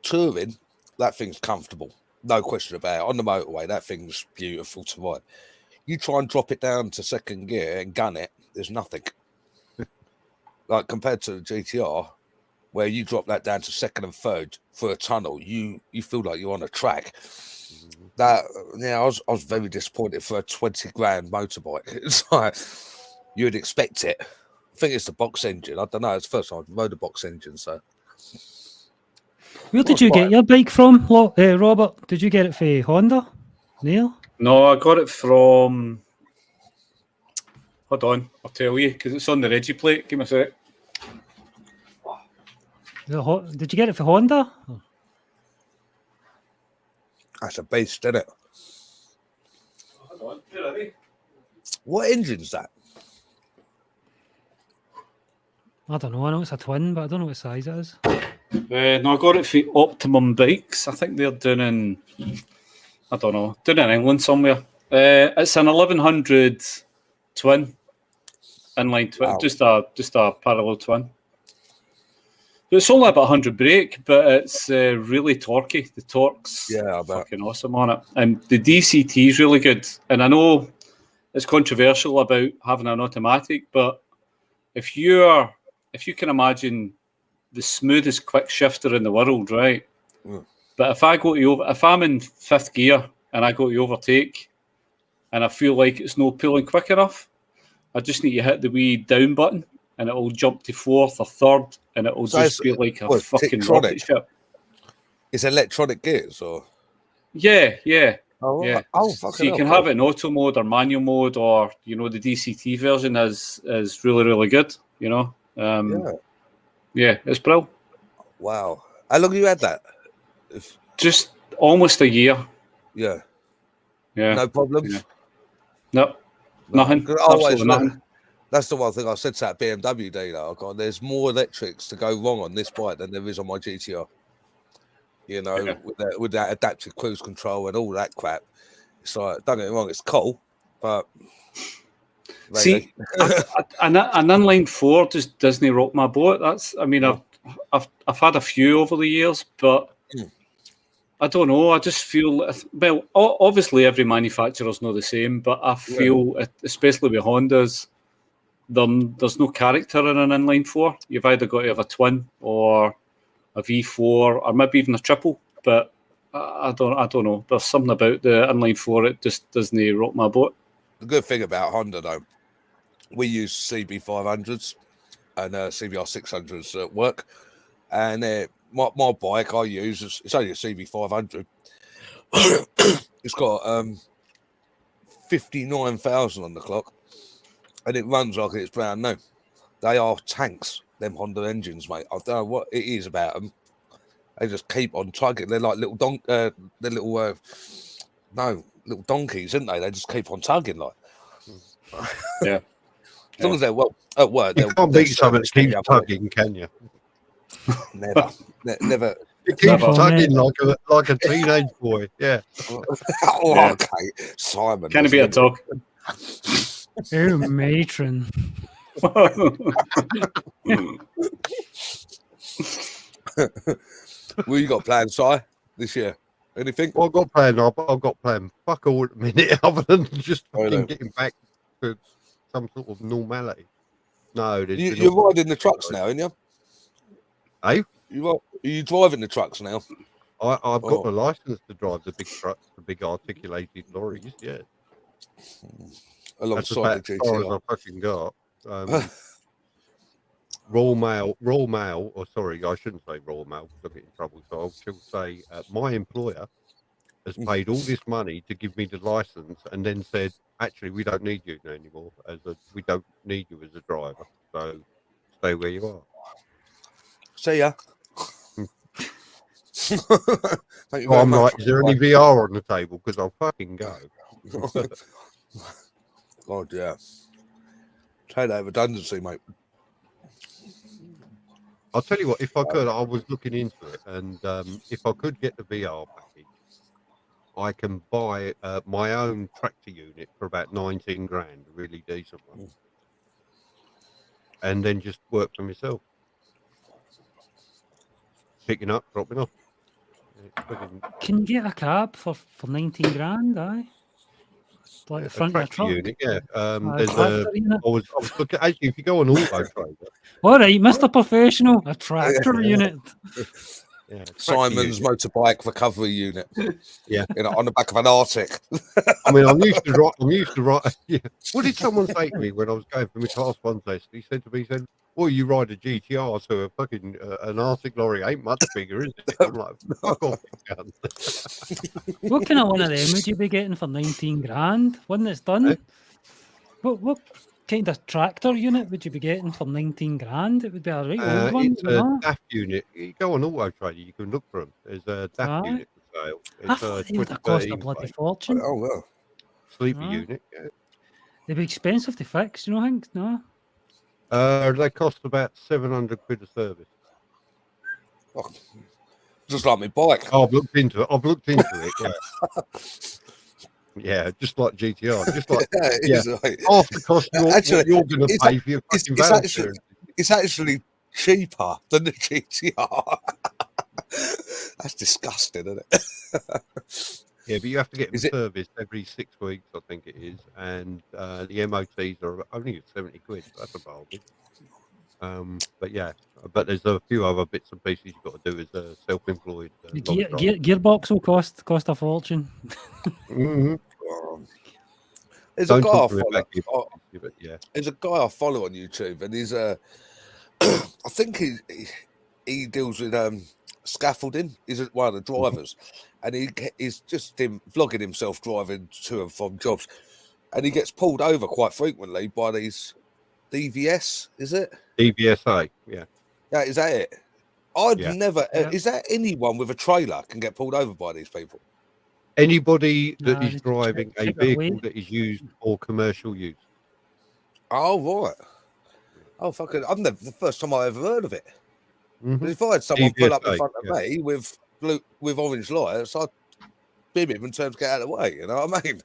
D: touring, that thing's comfortable, no question about it. On the motorway, that thing's beautiful to ride. You try and drop it down to second gear and gun it, there's nothing. Like compared to the GTR, where you drop that down to second and third for a tunnel, you feel like you're on a track. That I was very disappointed for a $20,000 motorbike. It's like you'd expect it. I think it's the box engine. I don't know. It's the first time I've rode a box engine. So
C: Where did you get your bike from, Robert? Did you get it for Honda? Neil?
B: No, I got it from. Hold on, I'll tell you because it's on the Reggie plate. Give me a sec.
C: Did you get it for Honda?
D: that's a beast, isn't it?
B: Hold on, where are they?
D: What engine's that?
C: I don't know. I know it's a twin, but I don't know what size it is.
B: No, I got it for Optimum Bikes. I think they're doing in, I don't know, doing in England somewhere. It's an 1100 twin, inline twin,
D: Wow.
B: just a parallel twin. It's only about 100 brake, but it's really torquey. The torque's
D: Yeah, I bet.
B: fucking awesome on it, and the DCT is really good. And I know it's controversial about having an automatic, but if you can imagine the smoothest quick shifter in the world, right?
D: Mm.
B: But if I'm in fifth gear and I go to overtake, and I feel like it's not pulling quick enough, I just need to hit the wee down button, and it'll jump to fourth or third, and it'll
D: So
B: just
D: it's-
B: be like a
D: what,
B: fucking
D: Ticktronic?
B: rocket ship.
D: It's electronic gears, or
B: Yeah.
D: oh,
B: Yeah.
D: oh,
B: So
D: fucking
B: you can
D: hell.
B: have it in auto mode or manual mode, or the DCT version is really, really good. Yeah, it's brilliant.
D: Wow. How long you had that?
B: Just almost a year.
D: Yeah.
B: Yeah.
D: No problems.
B: Yeah. No, nothing.
D: 'Cause I always
B: Absolutely nothing.
D: That's the one thing I said to that BMW dealer. I got there's more electrics to go wrong on this bike than there is on my GTR. You know,
B: Yeah.
D: with that adaptive cruise control and all that crap. It's like, don't get me wrong, it's cool, but
B: See, an inline four just doesn't rock my boat. I've had a few over the years, but I don't know. I just feel, well, obviously every manufacturer's not the same, but I feel, especially with Hondas, there's no character in an inline four. You've either got to have a twin or a V4 or maybe even a triple. But I don't know. There's something about the inline four, it just doesn't rock my boat.
D: The good thing about Honda, though, we use CB500s and CBR 600s at work, and my bike I use it's only a CB500. It's got 59,000 on the clock, and it runs like it's brand new. They are tanks, them Honda engines, mate. I don't know what it is about them. They just keep on tugging. They're like little little donkeys, aren't they? They just keep on tugging, like.
B: Yeah.
D: As long as they're well at work,
A: You can't beat something that keeps tugging, can you?
D: Never, never.
A: It keeps
C: Never.
A: tugging like a teenage boy. Yeah.
D: Oh,
B: Yeah.
D: okay, Simon.
B: Can it be a talk?
C: Oh, matron.
D: What you got planned, Si, this year? Anything?
A: Well, I've got planned fuck all at the minute other than just
D: Really?
A: fucking getting back to some sort of normality. No, there's been
D: You're
A: all-
D: riding the trucks now, aren't you?
A: Eh?
D: Are you driving the trucks now?
A: I've
D: Oh.
A: got the license to drive the big trucks, the big articulated lorries. Yeah, that's
D: Alongside
A: about
D: the
A: as far as
D: GTR.
A: I fucking got. Royal Mail, or sorry, I shouldn't say Royal Mail because I'll get in trouble. So I'll still say my employer has paid all this money to give me the license, and then said, actually, we don't need you anymore. We don't need you as a driver. So stay where you are.
D: See ya. Thank you
A: So
D: very
A: I'm
D: much.
A: like, is there any VR on the table? Because I'll fucking go.
D: God, yeah. Take that redundancy, mate.
A: I'll tell you what, if I could, I was looking into it, and if I could get the VR package, I can buy my own tractor unit for about 19 grand, a really decent one, and then just work for myself, picking up, dropping off. It's fucking-
C: Can you get a cab for 19 grand, aye? Like the
A: a
C: front of a
A: tractor
C: truck?
A: unit, yeah.
C: Aye,
A: There's
C: tractor unit.
A: I was looking, actually, if you go on Auto Trader,
C: All right, Mr. Professional, a tractor unit.
A: yeah, tractor
D: Simon's
A: unit.
D: motorbike recovery unit.
A: Yeah.
D: On the back of an Arctic.
A: I mean, I'm used to ride. Yeah. What did someone say to me when I was going for my class one test? He said to me, well, you ride a GTR, so a fucking an Arctic lorry ain't much bigger, is it? I'm like, fuck off, you cunt.
C: What kind of one of them would you be getting for 19 grand? One that's done?
A: Eh?
C: What kind of tractor unit would you be getting for 19 grand? It would be a right old one,
A: It's
C: you
A: a
C: know?
A: DAF unit. You go on Auto Trader, you can look for them. There's a DAF
C: Aye.
A: unit for sale.
C: I
A: It's
C: thought
A: a
C: they would have cost a
A: 2013
C: bloody
A: plate,
C: fortune.
D: Oh, well.
A: sleeper
C: Aye.
A: unit. Yeah.
C: They'd be expensive to fix, you know, Hank? No?
A: They cost about 700 quid a service.
D: Oh, just like my bike.
A: Oh, I've looked into it. Yeah. Yeah, just like GTR, just like
D: It's like-
A: half the cost
D: Actually,
A: you're going to
D: it's-
A: pay for your
D: it's
A: fucking valve
D: actually-
A: clearance.
D: it's actually cheaper than the GTR. That's disgusting, isn't it?
A: Yeah, but you have to get them
D: Is it-
A: serviced every 6 weeks, I think it is, and the MOTs are only at 70 quid. So that's a bargain. But yeah, but there's a few other bits and pieces you've got to do as a self-employed.
C: The
A: lorry driver.
C: gearbox will cost a fortune.
A: Mhm.
D: There's
A: Don't
D: a guy I
A: talk to me
D: follow.
A: about gearbox,
D: Oh,
A: but yeah.
D: there's a guy I follow on YouTube, and he's I think he deals with scaffolding. He's one of the drivers, and he's just vlogging himself driving to and from jobs, and he gets pulled over quite frequently by these DVS. Is it?
A: DVSA, yeah.
D: Yeah, is that it? I'd
A: Yeah.
D: never.
C: Yeah.
D: Is that anyone with a trailer can get pulled over by these people?
A: Anybody that
C: Nah,
A: is
C: just
A: driving a
C: check that
A: vehicle
C: way.
A: that is used for commercial use.
D: Oh right. Oh fucking! I've never. The first time I ever heard of it.
A: Mhm.
D: But if I had someone pull up in
A: DVSA,
D: front of
A: yeah.
D: me with orange lights, I'd bim him and tell him to get out of the way. You know what I mean?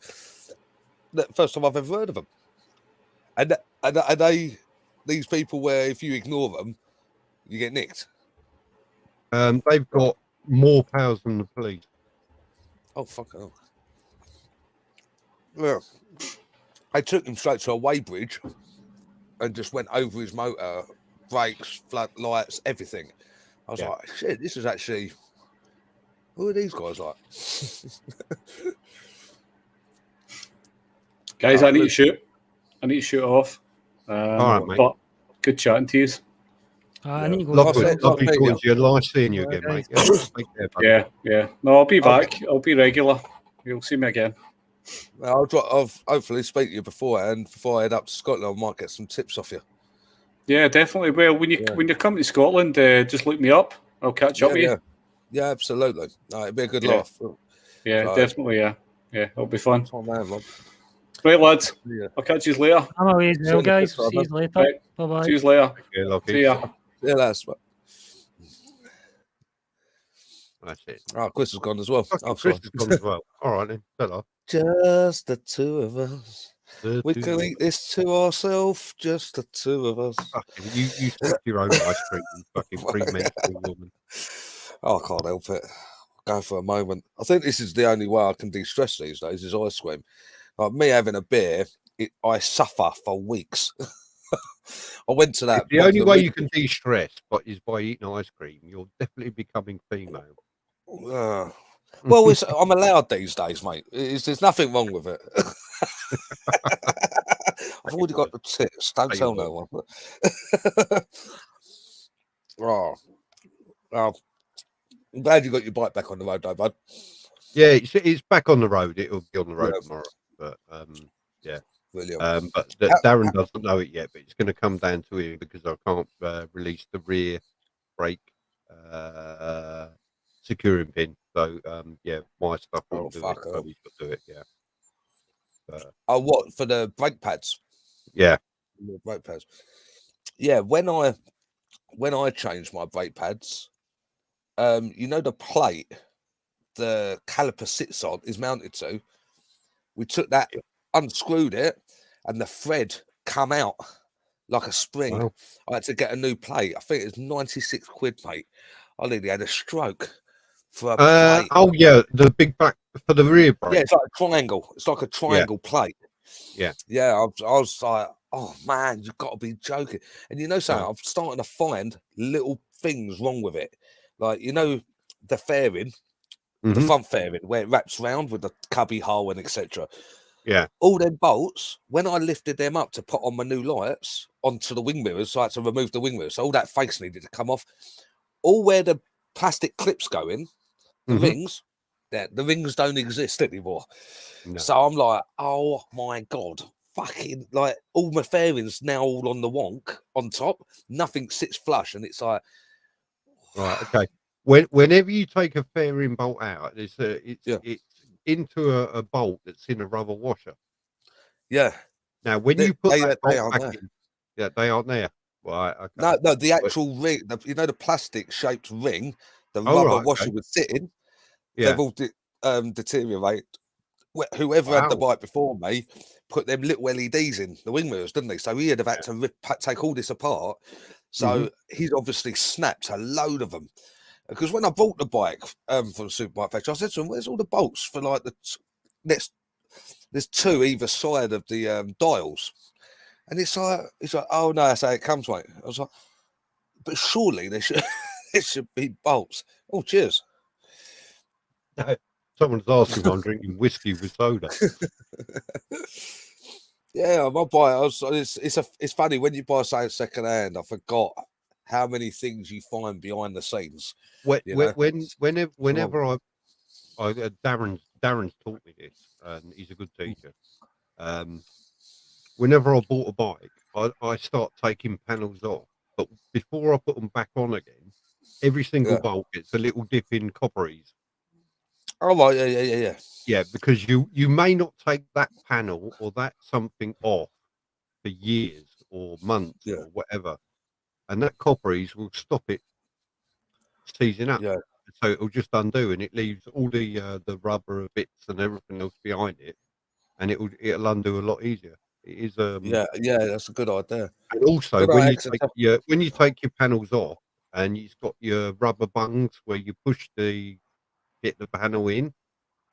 D: The first time I've ever heard of them. And are they these people where if you ignore them, you get nicked?
A: They've got more powers than the police.
D: Oh fuck! Oh. Yeah. I took him straight to a weighbridge, and just went over his motor, brakes, floodlights, everything. I was like, shit, this is actually. Who are these guys like?
B: Guys,
D: Oh,
B: I need to
D: look.
B: shoot. I need to shoot off.
A: All right, mate.
B: But good chatting to you.
C: I need to go.
A: Lovely,
D: Lovely,
A: lovely
D: lovely.
A: talking to you. Nice seeing you
C: All right,
A: again, mate.
C: guys.
A: Yeah, take care, buddy.
B: Yeah. No, I'll be
D: Okay.
B: back. I'll be regular. You'll see me again.
D: I'll hopefully speak to you beforehand. Before I head up to Scotland, I might get some tips off you.
B: Yeah, definitely. Well, when you come to Scotland, just look me up. I'll catch up with you.
D: Yeah, absolutely. It'd be a good
B: Yeah.
D: laugh.
B: Yeah,
D: So-
B: definitely. Yeah, it'll be fun.
D: Oh man, Rob.
B: Right, lads.
D: Yeah.
B: I'll catch you later.
C: I'm away as well,
D: Certainly,
C: guys.
D: Chris,
C: See you later.
B: Right.
C: Bye bye.
B: See you later.
A: Yeah, lovely.
B: See ya.
D: Yeah, that's
A: That's it.
D: Chris has gone as well.
A: Fucking
D: Oh,
A: Chris
D: sorry.
A: has gone as well. All right then, fella.
D: Just the two of us.
A: The
D: We
A: two
D: can
A: of
D: eat this to ourselves. Just the two of us.
A: Fucking, you stick your own ice cream, you fucking pre-menstrual woman.
D: Oh, I can't help it. Go for a moment. I think this is the only way I can de-stress these days is ice cream. Like me having a beer, I suffer for weeks. I went to that.
A: The only way you can de-stress is by eating ice cream. You're definitely becoming female.
D: Well, I'm allowed these days, mate. There's nothing wrong with it. I've already got the tits. Don't
A: Take
D: tell
A: your
D: no one. I'm glad you got your bike back on the road, though, bud.
A: Yeah, it's back on the road. It'll be on the road tomorrow. But
D: Brilliant.
A: but Darren doesn't know it yet. But it's going to come down to him because I can't release the rear brake securing pin. So my stuff will do it. So he's got to do it. Yeah.
D: What for the brake pads?
A: Yeah.
D: The brake pads. Yeah. When I changed my brake pads, the plate the caliper sits on is mounted to. We took that, unscrewed it, and the thread come out like a spring.
A: Wow.
D: I had to get a new plate. I think it was 96 quid, mate. I nearly had a stroke for a plate.
A: Oh yeah, the big back for the rear brake.
D: Yeah, it's like a triangle. It's like a triangle plate.
A: Yeah.
D: Yeah, I was like, oh man, you've got to be joking. And you know something, I'm starting to find little things wrong with it. Like, the fairing, the front fairing, where it wraps round with the cubby hole and etc.
A: Yeah.
D: All them bolts, when I lifted them up to put on my new lights onto the wing mirrors, so I had to remove the wing mirrors. So all that face needed to come off. All where the plastic clips go in, the rings, the rings don't exist anymore.
A: No.
D: So I'm like, oh my God, fucking, like, all my fairings now all on the wonk on top. Nothing sits flush. And it's like,
A: right, okay. Whenever you take a fairing bolt out, it's into a bolt that's in a rubber washer.
D: yeah.
A: Now, when you put that bolt back in, they aren't there. Right. Okay.
D: No, the actual ring, the plastic shaped ring, the rubber washer would sit in.
A: Yeah.
D: They've all deteriorated. Whoever had the bike before me put them little LEDs in the wing mirrors, didn't they? So he had had to take all this apart. So he's obviously snapped a load of them. Because when I bought the bike from the Superbike factory, I said to him, "Where's all the bolts for like there's two either side of the dials?" And he's like, "Oh no, that's how it comes, mate." I was like, "But surely there should be bolts." Oh, cheers.
A: Someone's asking if I'm drinking whiskey with soda.
D: Yeah, my bike. It's funny when you buy something second hand. I forgot how many things you find behind the scenes.
A: Whenever Darren's taught me this, and he's a good teacher. Whenever I bought a bike, I start taking panels off, but before I put them back on again, every single bolt gets a little dip in copperies.
D: Oh, right, yeah.
A: Yeah, because you may not take that panel or that something off for years or months or whatever, and that copperies will stop it seizing up.
D: Yeah.
A: So it'll just undo, and it leaves all the rubber bits and everything else behind it, and it'll undo a lot easier. It is
D: that's a good idea.
A: And also when you take your panels off, and you've got your rubber bungs where you get the panel in.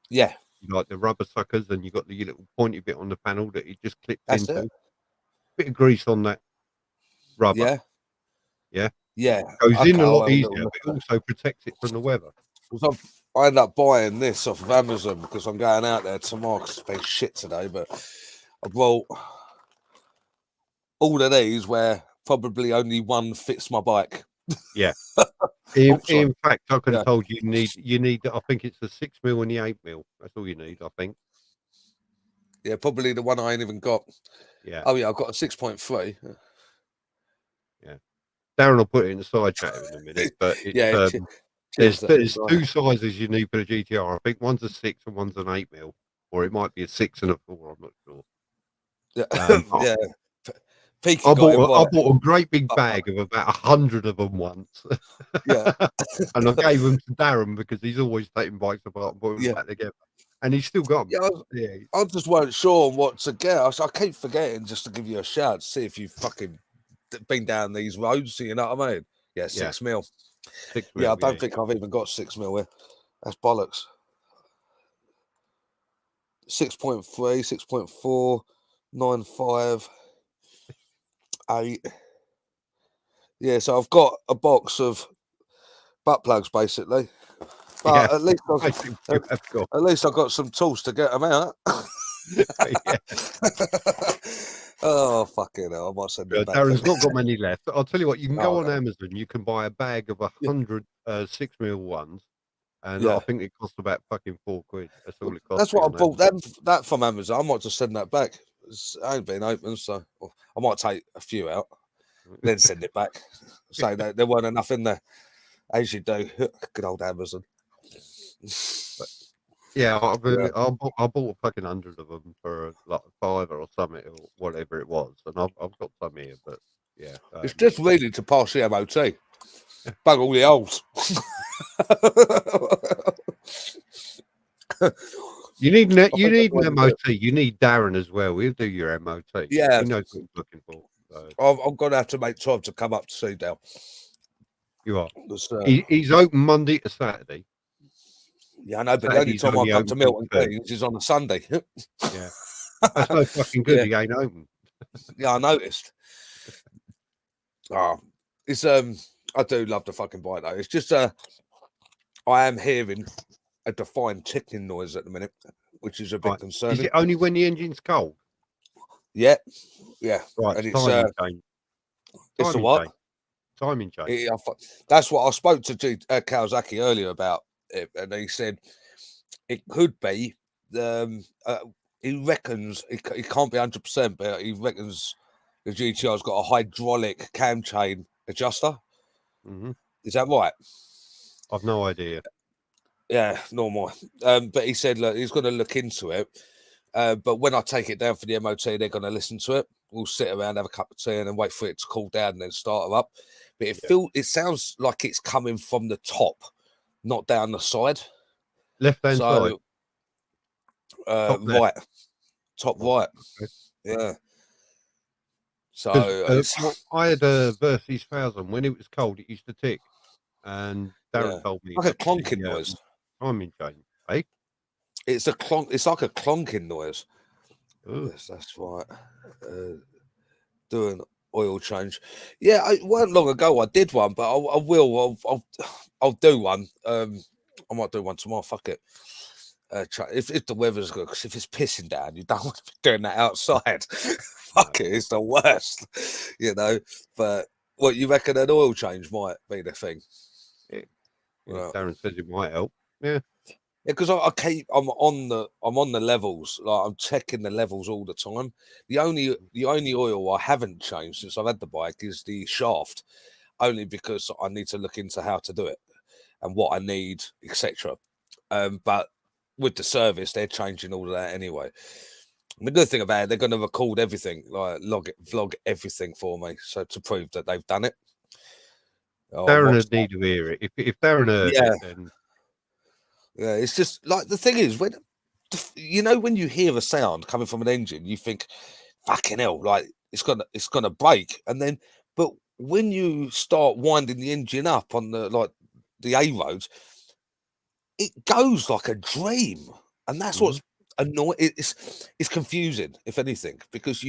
D: Yeah.
A: Like the rubber suckers, and you got the little pointy bit on the panel that it just clips
D: That's
A: into.
D: it.
A: Bit of grease on that rubber.
D: Yeah.
A: Yeah.
D: Yeah.
A: Goes
D: Okay,
A: in a
D: I'll
A: lot
D: have a
A: easier,
D: little
A: but
D: look.
A: it also protects it from the weather.
D: I end up buying this off of Amazon because I'm going out there tomorrow because it's been shit today. But I bought all of these where probably only one fits my bike.
A: Yeah.
D: Oh, sorry.
A: In fact, I could
D: Yeah.
A: have told you need. I think it's the 6mm and the 8mm. That's all you need. I think.
D: Yeah, probably the one I ain't even got.
A: Yeah.
D: Oh yeah, I've got a 6.3.
A: Darren will put it in the side chat in a minute, but it's
D: Yeah, cheers,
A: there's
D: right.
A: two sizes you need for the GTR. I think one's a 6 and one's an 8mm, or it might be a 6 and a 4. I'm not sure.
D: Yeah, yeah. Peaky
A: I
D: got it
A: bought
D: right.
A: a great big bag of about 100 of them once.
D: Yeah.
A: And I gave them to Darren because he's always taking bikes apart and putting them
D: Yeah.
A: back together, and he's still got them.
D: Yeah, I just weren't sure what to get. I keep forgetting just to give you a shout to see if you've fucking been down these roads. You know what I mean? Yeah, 6mm.
A: 6mm.
D: Yeah, I don't think I've even got 6mm here. That's bollocks. 6.3, 6.4, 9.5, 8. Yeah, so I've got a box of butt plugs basically. But at least
A: I think you have got.
D: at least I've got some tools to get them out.
A: Yeah.
D: Oh fucking hell! I might send it back.
A: Darren's not got many left. I'll tell you what, you can go
D: Oh,
A: on
D: okay.
A: Amazon, you can buy a bag of 100 6mm ones, and
D: Yeah.
A: I think it costs about fucking £4. That's all it costs.
D: That's what I
A: on
D: bought
A: Amazon.
D: that from Amazon. I might just send that back. I ain't been open, so I might take a few out, then send it back. Say that there weren't enough in there, as you do. Good old Amazon.
A: Yeah, I bought a fucking 100 of them for like £5 or something, or whatever it was, and I've got some here, but yeah.
D: It's just really to pass the MOT. Bug all the holes.
A: You need
D: think
A: an MOT. You need Darren as well. He'll do your MOT.
D: Yeah.
A: He knows what he's looking for. So.
D: I'm going to have to make time to come up to see Dale.
A: You are.
D: Because,
A: He's open Monday to Saturday.
D: yeah, I know, but
A: Saturday's
D: the only time
A: only
D: I come to
A: open
D: Milton
A: till
D: Keynes is on a Sunday.
A: Yeah. That's no fucking good. He ain't open.
D: Yeah, I noticed. It's I do love the fucking bike though. It's just I am hearing a defined ticking noise at the minute, which is a bit
A: Right.
D: concerning.
A: Is it only when the engine's cold?
D: Yeah.
A: Right.
D: And it's
A: timing change.
D: it's the
A: Timing
D: what?
A: change. Timing change.
D: That's what I spoke to Kawasaki earlier about it, and he said it could be. He reckons it can't be 100%, but he reckons the GTR's got a hydraulic cam chain adjuster.
A: Mm-hmm.
D: Is that right?
A: I've no idea.
D: Yeah, normal. But he said, look, he's going to look into it. But when I take it down for the MOT, they're going to listen to it. We'll sit around, have a cup of tea, and then wait for it to cool down, and then start her up. But it sounds like it's coming from the top, not down the side.
A: Left hand side.
D: Right, top right.
A: Okay.
D: Yeah. So
A: I had a Versys 1000. When it was cold, it used to tick, and Darren told me
D: like a clonking noise.
A: Timing change. Eh?
D: It's a clonk. It's like a clonking noise.
A: Ooh.
D: Yes, that's right. Doing oil change. Yeah, it weren't long ago I did one, but I will. I'll do one. I might do one tomorrow. Fuck it. If the weather's good, because if it's pissing down, you don't want to be doing that outside. Fuck it, it's the worst, you know. But what you reckon an oil change might be the thing?
A: Yeah.
D: Right.
A: Darren says it might help. Yeah.
D: Yeah, because I'm on the levels. Like I'm checking the levels all the time. The only oil I haven't changed since I've had the bike is the shaft, only because I need to look into how to do it and what I need, etc. But with the service, they're changing all of that anyway. And the good thing about it, they're going to record everything, like vlog everything for me, so to prove that they've done it.
A: Darren would need to hear it. If Darren heard it, then
D: yeah, it's just like the thing is when when you hear a sound coming from an engine, you think, "Fucking hell!" Like it's gonna break, and then but when you start winding the engine up on the A roads, it goes like a dream, and that's what's annoying. It's confusing, if anything, because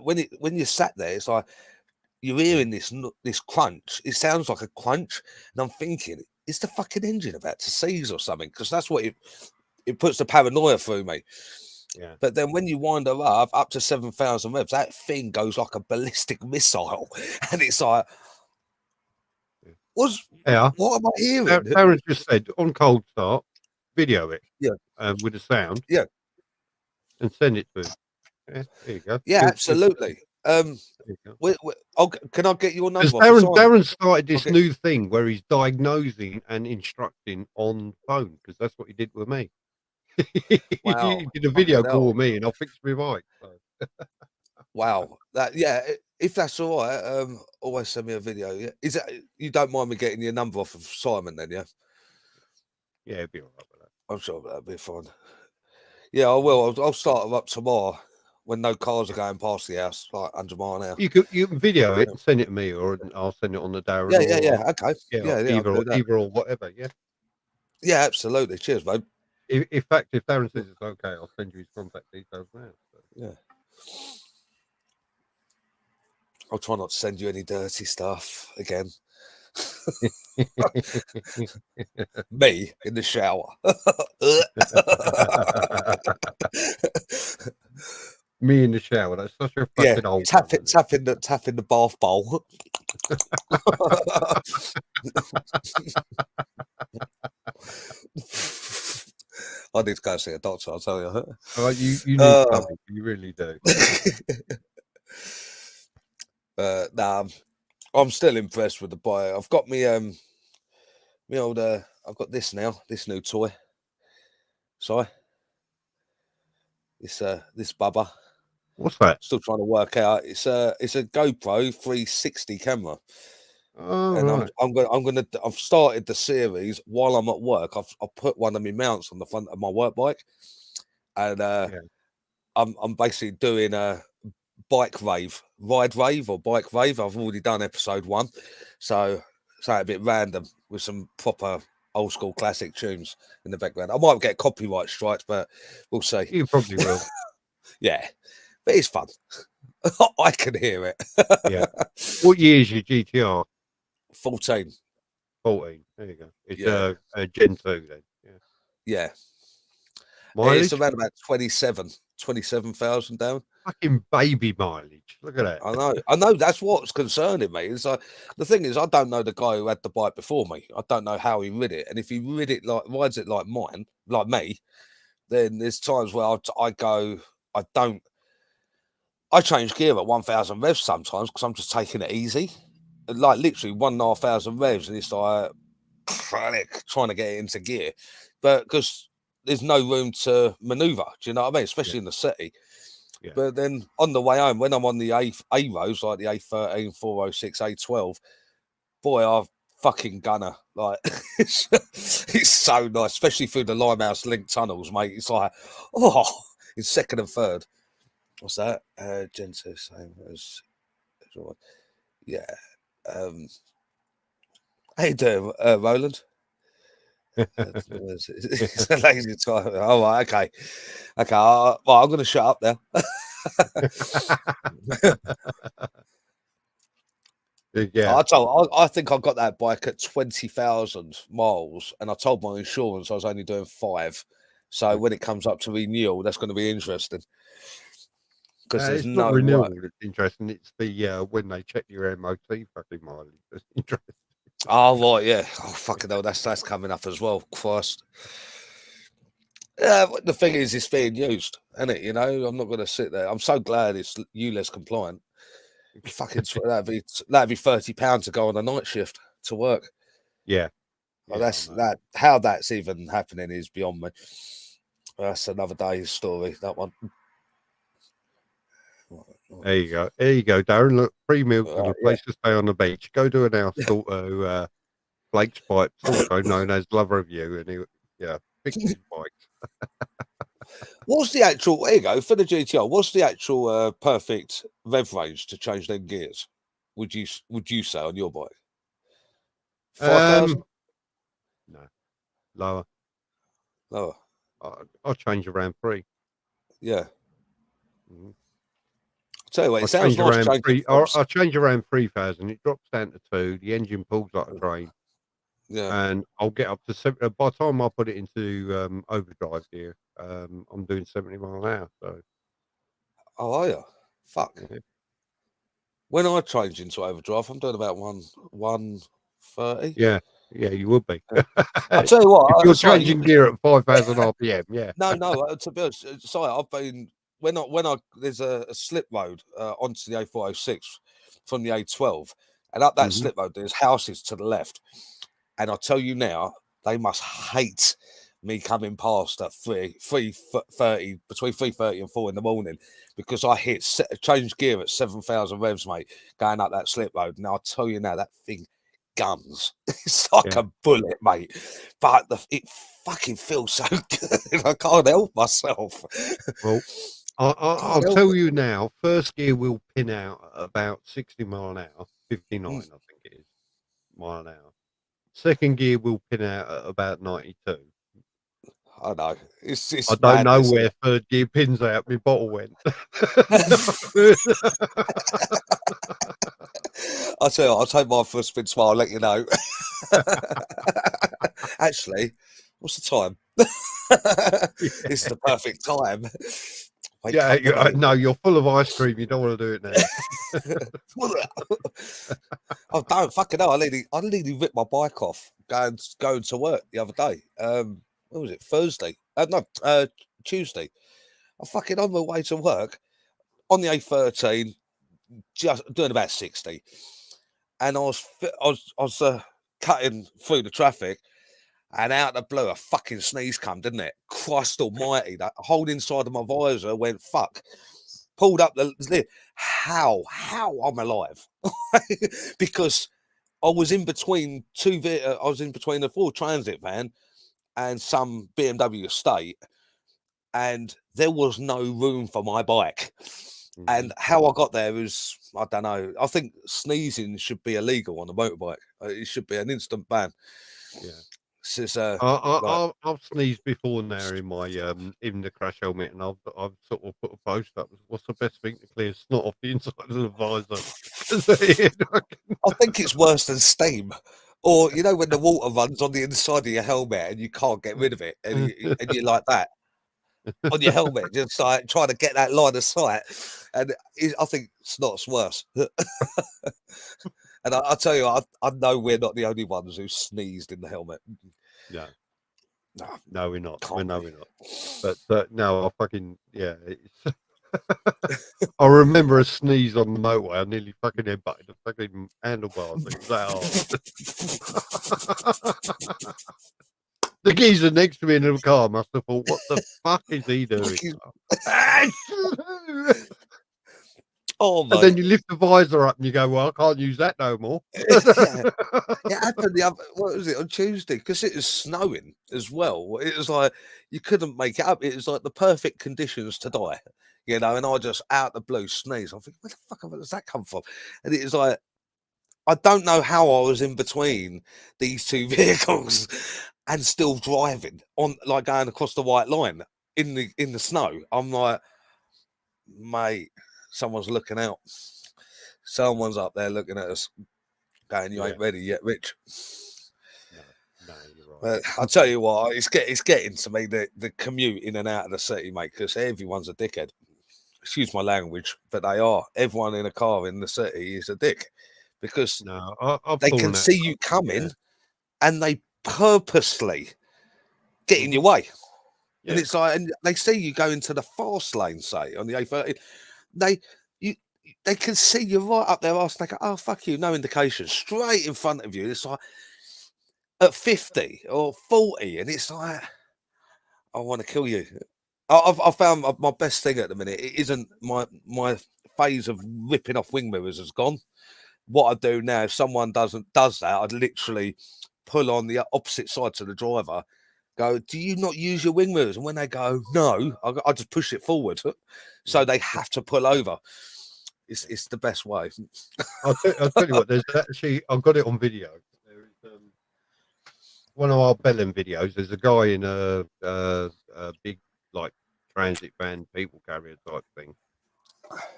D: when you're sat there, it's like you're hearing this crunch. It sounds like a crunch, and I'm thinking, is the fucking engine about to seize or something? Because that's what it puts the paranoia through me.
A: Yeah.
D: But then when you wind her up to 7,000 revs, that thing goes like a ballistic missile, and it's like, what am I hearing?
A: Darren just said on cold start, video it.
D: Yeah.
A: With the sound.
D: Yeah.
A: And send it to him. Yeah, there you go.
D: Yeah, absolutely. Can I get your number?
A: Darren started this new thing where he's diagnosing and instructing on phone, because that's what he did with me.
D: Wow.
A: He did a video call with me, and I fixed my mic. So.
D: Wow. If that's all right, always send me a video. Yeah, is that you don't mind me getting your number off of Simon then? Yeah.
A: Yeah, it'd be all right with that.
D: I'm sure that'll be fine. Yeah, I will. I'll start them up tomorrow when no cars are going past the house, like 100 mile an hour.
A: You can video it and send it to me, or I'll send it on the Darren.
D: Yeah. Okay.
A: Either or whatever. Yeah.
D: Yeah, absolutely. Cheers, mate.
A: In fact, if Darren says it's okay, I'll send you his contact details now. So.
D: Yeah. I'll try not to send you any dirty stuff again. Me in the shower.
A: Me in the shower. That's such a fucking old.
D: Tap in the bath bowl. I need to go see a doctor, I'll tell you.
A: Oh, you need something. You really do.
D: I'm still impressed with the bike. I've got me old I've got this now, this new toy. Sorry. This bubba.
A: What's that?
D: Still trying to work out. It's a GoPro 360 camera.
A: Oh,
D: and
A: right.
D: I've started the series while I'm at work. I've put one of my mounts on the front of my work bike, and I'm basically doing a ride rave. I've already done episode 1, so a bit random with some proper old school classic tunes in the background. I might get copyright strikes, but we'll see.
A: You probably will.
D: Yeah, but it's fun. I can hear it.
A: Yeah. What year is your GTR?
D: 14.
A: 14. There you go. It's a Gen 2 then.
D: Yeah.
A: Mileage?
D: It's around about 27,000 down.
A: Fucking baby mileage. Look at that.
D: I know. That's what's concerning me. It's like, the thing is, I don't know the guy who had the bike before me. I don't know how he rid it. And if he rides it like me, then there's times where I change gear at 1,000 revs sometimes because I'm just taking it easy. Like literally 1,500 revs, and it's like trying to get it into gear, but because there's no room to maneuver. Do you know what I mean? Especially in the city. Yeah. But then on the way home, when I'm on the A roads like the A13, 406, A12, boy, I've fucking gunner. Like it's so nice, especially through the Limehouse Link tunnels, mate. It's like, it's second and third. What's that? Gen 2, same as yeah. How you doing, Roland? It's a lazy time. Oh, right, okay. Well, I'm going to shut up now.
A: Yeah.
D: I think I got that bike at 20,000 miles, and I told my insurance I was only doing 5. So when it comes up to renewal, that's going to be interesting. Because there's
A: no renewal. It's interesting. It's the when they check your MOT fucking mileage. That's interesting.
D: Oh right, yeah. Oh fucking hell, that's coming up as well. Christ. Yeah, the thing is, it's being used, isn't it? You know, I'm not going to sit there. I'm so glad it's ULEZ compliant. Fucking that'd be £30 to go on a night shift to work.
A: Yeah.
D: Well, that. How that's even happening is beyond me. That's another day's story. That one.
A: There you go, Darren. Look, free milk and a place to stay on the beach. Go to an house to Blake's Pipes, also known as Lover of You, and fix his bikes.
D: What's the actual? There you go for the GTR. What's the actual perfect rev range to change them gears? Would you say on your bike? 5,000?
A: No, lower. I'll change around 3.
D: Yeah.
A: Mm-hmm.
D: Tell you what,
A: I
D: it sounds
A: change
D: nice
A: around
D: changing
A: I change around 3,000. It drops down to 2. The engine pulls like a train,
D: Yeah.
A: and I'll get up to 70. By the time I put it into overdrive gear, I'm doing 70 mile an hour. So
D: Oh, are you? Fuck.
A: yeah.
D: When I change into overdrive, I'm doing about 130.
A: Yeah, you would be.
D: I tell you what,
A: If you're
D: sorry,
A: changing gear at 5,000 RPM, yeah.
D: no. To be honest, sorry, I've been when I there's a slip road onto the A406 from the A12, and up that
A: Mhm.
D: slip road there's houses to the left, and I tell you now, they must hate me coming past at 3:30 between 3:30 and 4 in the morning because I change gear at 7,000 revs, mate, going up that slip road. Now I tell you now, that thing guns. It's like
A: Yeah.
D: a bullet, mate. But it fucking feels so good. I can't help myself.
A: Well, I'll tell you now, first gear will pin out at about 60 mile an hour, 59, I think it is, mile an hour. Second gear will pin out at about 92.
D: I know. It's
A: I don't know
D: madness,
A: where third gear pins out. My bottle went.
D: I'll tell you, I'll take mine for a spin smile. I'll let you know. Actually, what's the time? It's the perfect time.
A: No, you're full of ice cream. You don't want to do it now.
D: I don't fucking know. I nearly ripped my bike off going to work the other day. What was it? Thursday? Tuesday. I'm fucking on my way to work on the A13, just doing about 60, and I was cutting through the traffic, and out of the blue, a fucking sneeze come, didn't it? Christ almighty, that whole inside of my visor went fuck. Pulled up the lid. How I'm alive? Because I was in between I was in between a Ford Transit van and some BMW estate, and there was no room for my bike. And how I got there is, I don't know. I think sneezing should be illegal on a motorbike. It should be an instant ban.
A: Yeah.
D: It's,
A: I've sneezed before now in my in the crash helmet, and I've sort of put a post up. What's the best thing to clear snot off the inside of the visor?
D: I think it's worse than steam. Or you know when the water runs on the inside of your helmet and you can't get rid of it, and you're like that on your helmet, just like trying to get that line of sight. And I think snot's worse. And I tell you, I know we're not the only ones who sneezed in the helmet.
A: No, we're not. We're not.
D: But
A: no, I fucking It's I remember a sneeze on the motorway. I nearly fucking headbutted the fucking handlebars. It was that hard. The geezer next to me in the car must have thought, "What the fuck is he doing?"
D: Oh,
A: and then you lift the visor up and you go, "Well, I can't use that no more."
D: It happened what was it, on Tuesday? Because it was snowing as well. It was like you couldn't make it up. It was like the perfect conditions to die, you know. And I just out the blue sneeze. I'm thinking, where the fuck does that come from? And it was like, I don't know how I was in between these two vehicles and still driving on, like going across the white line in the snow. I'm like, mate, someone's looking out. Someone's up there looking at us, going, "You ain't ready yet, Rich."
A: No, you're right.
D: I'll tell you what, it's getting to me, the commute in and out of the city, mate, because everyone's a dickhead. Excuse my language, but they are. Everyone in a car in the city is a dick because they can see you coming and they purposely get in your way. Yeah. And it's like, and they see you go into the fast lane, say on the A30, they can see you right up their arse. They go, "Oh, fuck you," no indication, straight in front of you. It's like at 50 or 40, and it's like, I want to kill you. I found my best thing at the minute. It isn't my phase of ripping off wing mirrors has gone. What I do now, if someone does that, I'd literally pull on the opposite side to the driver, go, "Do you not use your wing mirrors?" And when they go, "No," I just push it forward, so they have to pull over. It's the best way.
A: I'll tell you what. There's actually, I've got it on video. There is one of our Bellin videos. There's a guy in a big like transit van, people carrier type thing,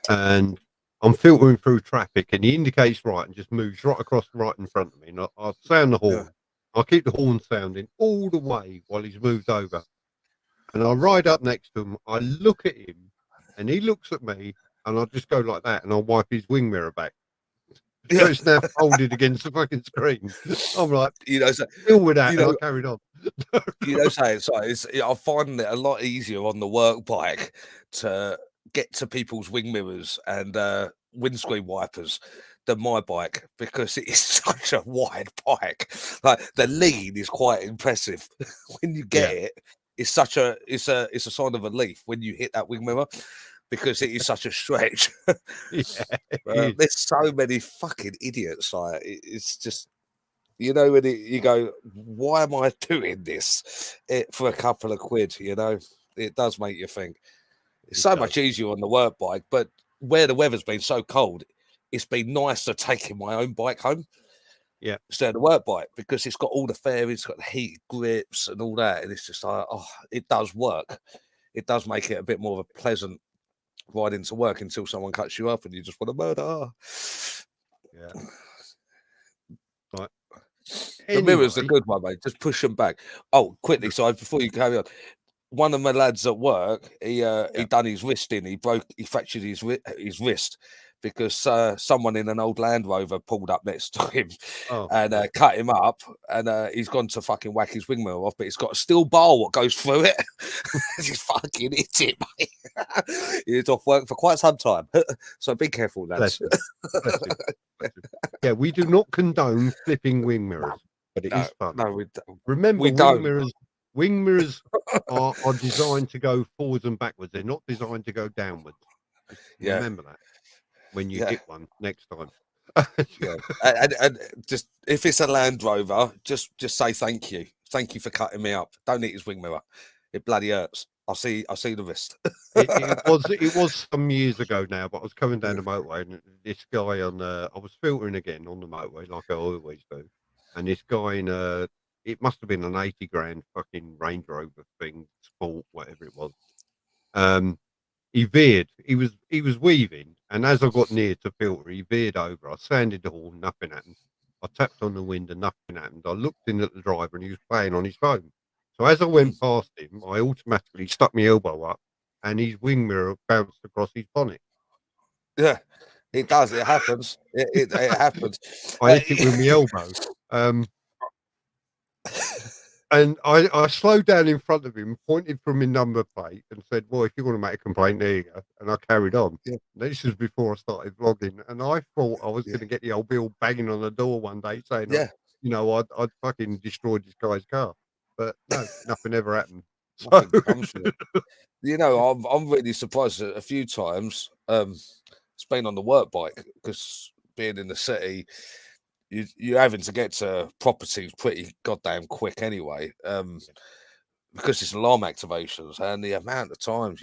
A: and I'm filtering through traffic, and he indicates right and just moves right across right in front of me. And I sound the horn. I keep the horn sounding all the way while he's moved over. And I ride up next to him. I look at him, and he looks at me, and I just go like that, and I wipe his wing mirror back. So it's now folded against the fucking screen. I'm like,
D: So,
A: deal with that, and I carried on.
D: I find it a lot easier on the work bike to get to people's wing mirrors and windscreen wipers than my bike, because it is such a wide bike. Like, the lean is quite impressive. When you get it, it's such a sign of relief when you hit that wing mirror, because it is such a stretch. There's so many fucking idiots. Like, it's just, when you go, why am I doing this for a couple of quid? It does make you think. It's so much easier on the work bike, but where the weather's been so cold, it's been nice to taking my own bike home.
A: Yeah,
D: instead of the work bike, because it's got all the fairings, it's got the heated grips and all that, and it's just like, it does work. It does make it a bit more of a pleasant ride into work until someone cuts you up and you just want to murder.
A: Yeah. Right.
D: The mirror's a good one, mate. Just push them back. Oh, quickly, so before you carry on, one of my lads at work, he done his wrist in. He fractured his wrist because someone in an old Land Rover pulled up next to him and cut him up, and he's gone to fucking whack his wing mirror off, but it's got a steel bar what goes through it. He's fucking hit it, mate. He's off work for quite some time, so be careful, lads.
A: Bless him. Yeah, we do not condone flipping wing mirrors, but it is fun.
D: No, we don't.
A: Remember, wing mirrors are designed to go forwards and backwards. They're not designed to go downwards. Remember that when you hit one next time.
D: and just, if it's a Land Rover, just say thank you for cutting me up. Don't hit his wing mirror. It bloody hurts. I see the wrist.
A: it was some years ago now, but I was coming down the motorway, and this guy I was filtering again on the motorway like I always do, and this guy in it must have been an 80 grand fucking Range Rover thing, Sport, whatever it was. He veered. He was weaving, and as I got near to filter, he veered over. I sounded the horn, nothing happened. I tapped on the window, nothing happened. I looked in at the driver, and he was playing on his phone. So as I went past him, I automatically stuck my elbow up, and his wing mirror bounced across his bonnet.
D: Yeah, it does. It happens. It happens.
A: I hit it with my elbow. And I slowed down in front of him, pointed from my number plate, and said, "Well, if you want to make a complaint, there you go." And I carried on.
D: Yeah.
A: This was before I started vlogging, and I thought I was going to get the old Bill banging on the door one day saying, I'd fucking destroyed this guy's car. But no, nothing ever happened.
D: Nothing comes from it. I'm really surprised that a few times it's been on the work bike, because being in the city, you're having to get to properties pretty goddamn quick anyway, because it's alarm activations, and the amount of times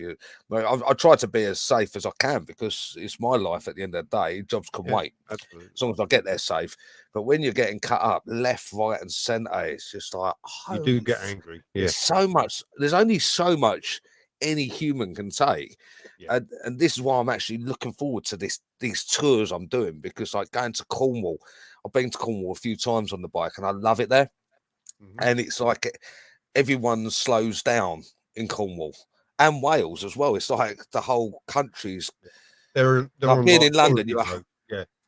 D: I try to be as safe as I can, because it's my life at the end of the day. Jobs can wait,
A: absolutely,
D: as long as I get there safe. But when you're getting cut up left, right, and centre, it's just like,
A: you do get angry. Yeah,
D: so much. There's only so much any human can take, and this is why I'm actually looking forward to these tours I'm doing, because like going to Cornwall, I've been to Cornwall a few times on the bike, and I love it there. And it's like everyone slows down in Cornwall and Wales as well. It's like the whole country's.
A: They're
D: like being in London, you're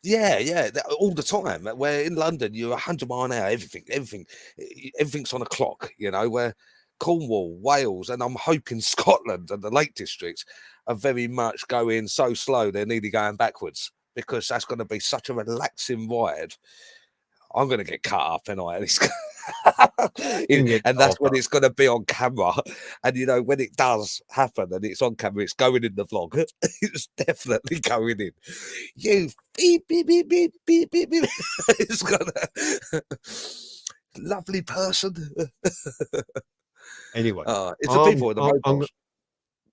A: yeah,
D: all the time. Where in London you're 100 miles an hour, everything's on a clock. Where Cornwall, Wales, and I'm hoping Scotland and the Lake Districts are very much going so slow they're nearly going backwards, because that's going to be such a relaxing ride. I'm going to get cut up, and and that's when it's going to be on camera. And when it does happen and it's on camera, it's going in the vlog. It's definitely going in. You beep beep beep beep beep beep beep. It's gonna lovely person.
A: Anyway,
D: it's the people in the mobiles.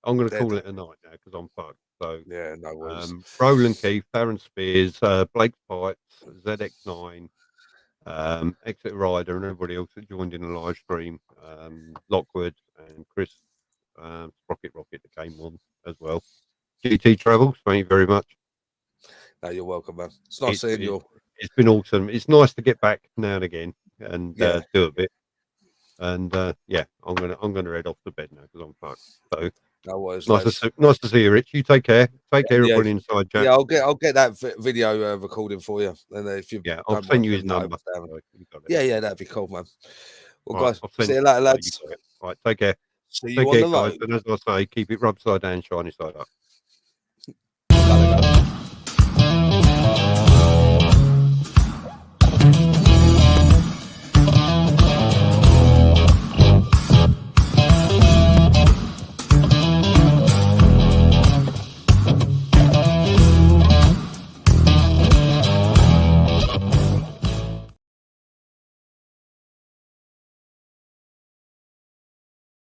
A: I'm going to call it a night now, because I'm fucked. So
D: yeah, no worries.
A: Roland Keith, Darren Spears, Blake Pipes, ZX9, Exit Rider, and everybody else that joined in the live stream. Lockwood and Chris, Sprocket Rocket that came on as well. GT Travels, thank you very much.
D: No, you're welcome, man. It's nice seeing you all.
A: It's been awesome. It's nice to get back now and again and
D: Yeah.
A: do a bit. And yeah, I'm gonna head off to bed now because I'm fucked. So
D: No worries,
A: nice
D: lads.
A: to see you, Rich. You take care. Take care,
D: Yeah.
A: everyone inside chat.
D: Yeah, I'll get that video recording for you. And if you
A: I'll
D: don't
A: send
D: mind
A: you his
D: sending that
A: number.
D: over down.
A: So you got it.
D: Yeah, that'd be cool, man. Well,
A: All right,
D: guys,
A: I'll send
D: see you
A: it.
D: later,
A: So
D: lads.
A: you got it. All right, take care.
D: See you
A: Take
D: on
A: care,
D: the
A: guys.
D: road.
A: And as I say, keep it rub side down, shiny side up.
D: Gotta go.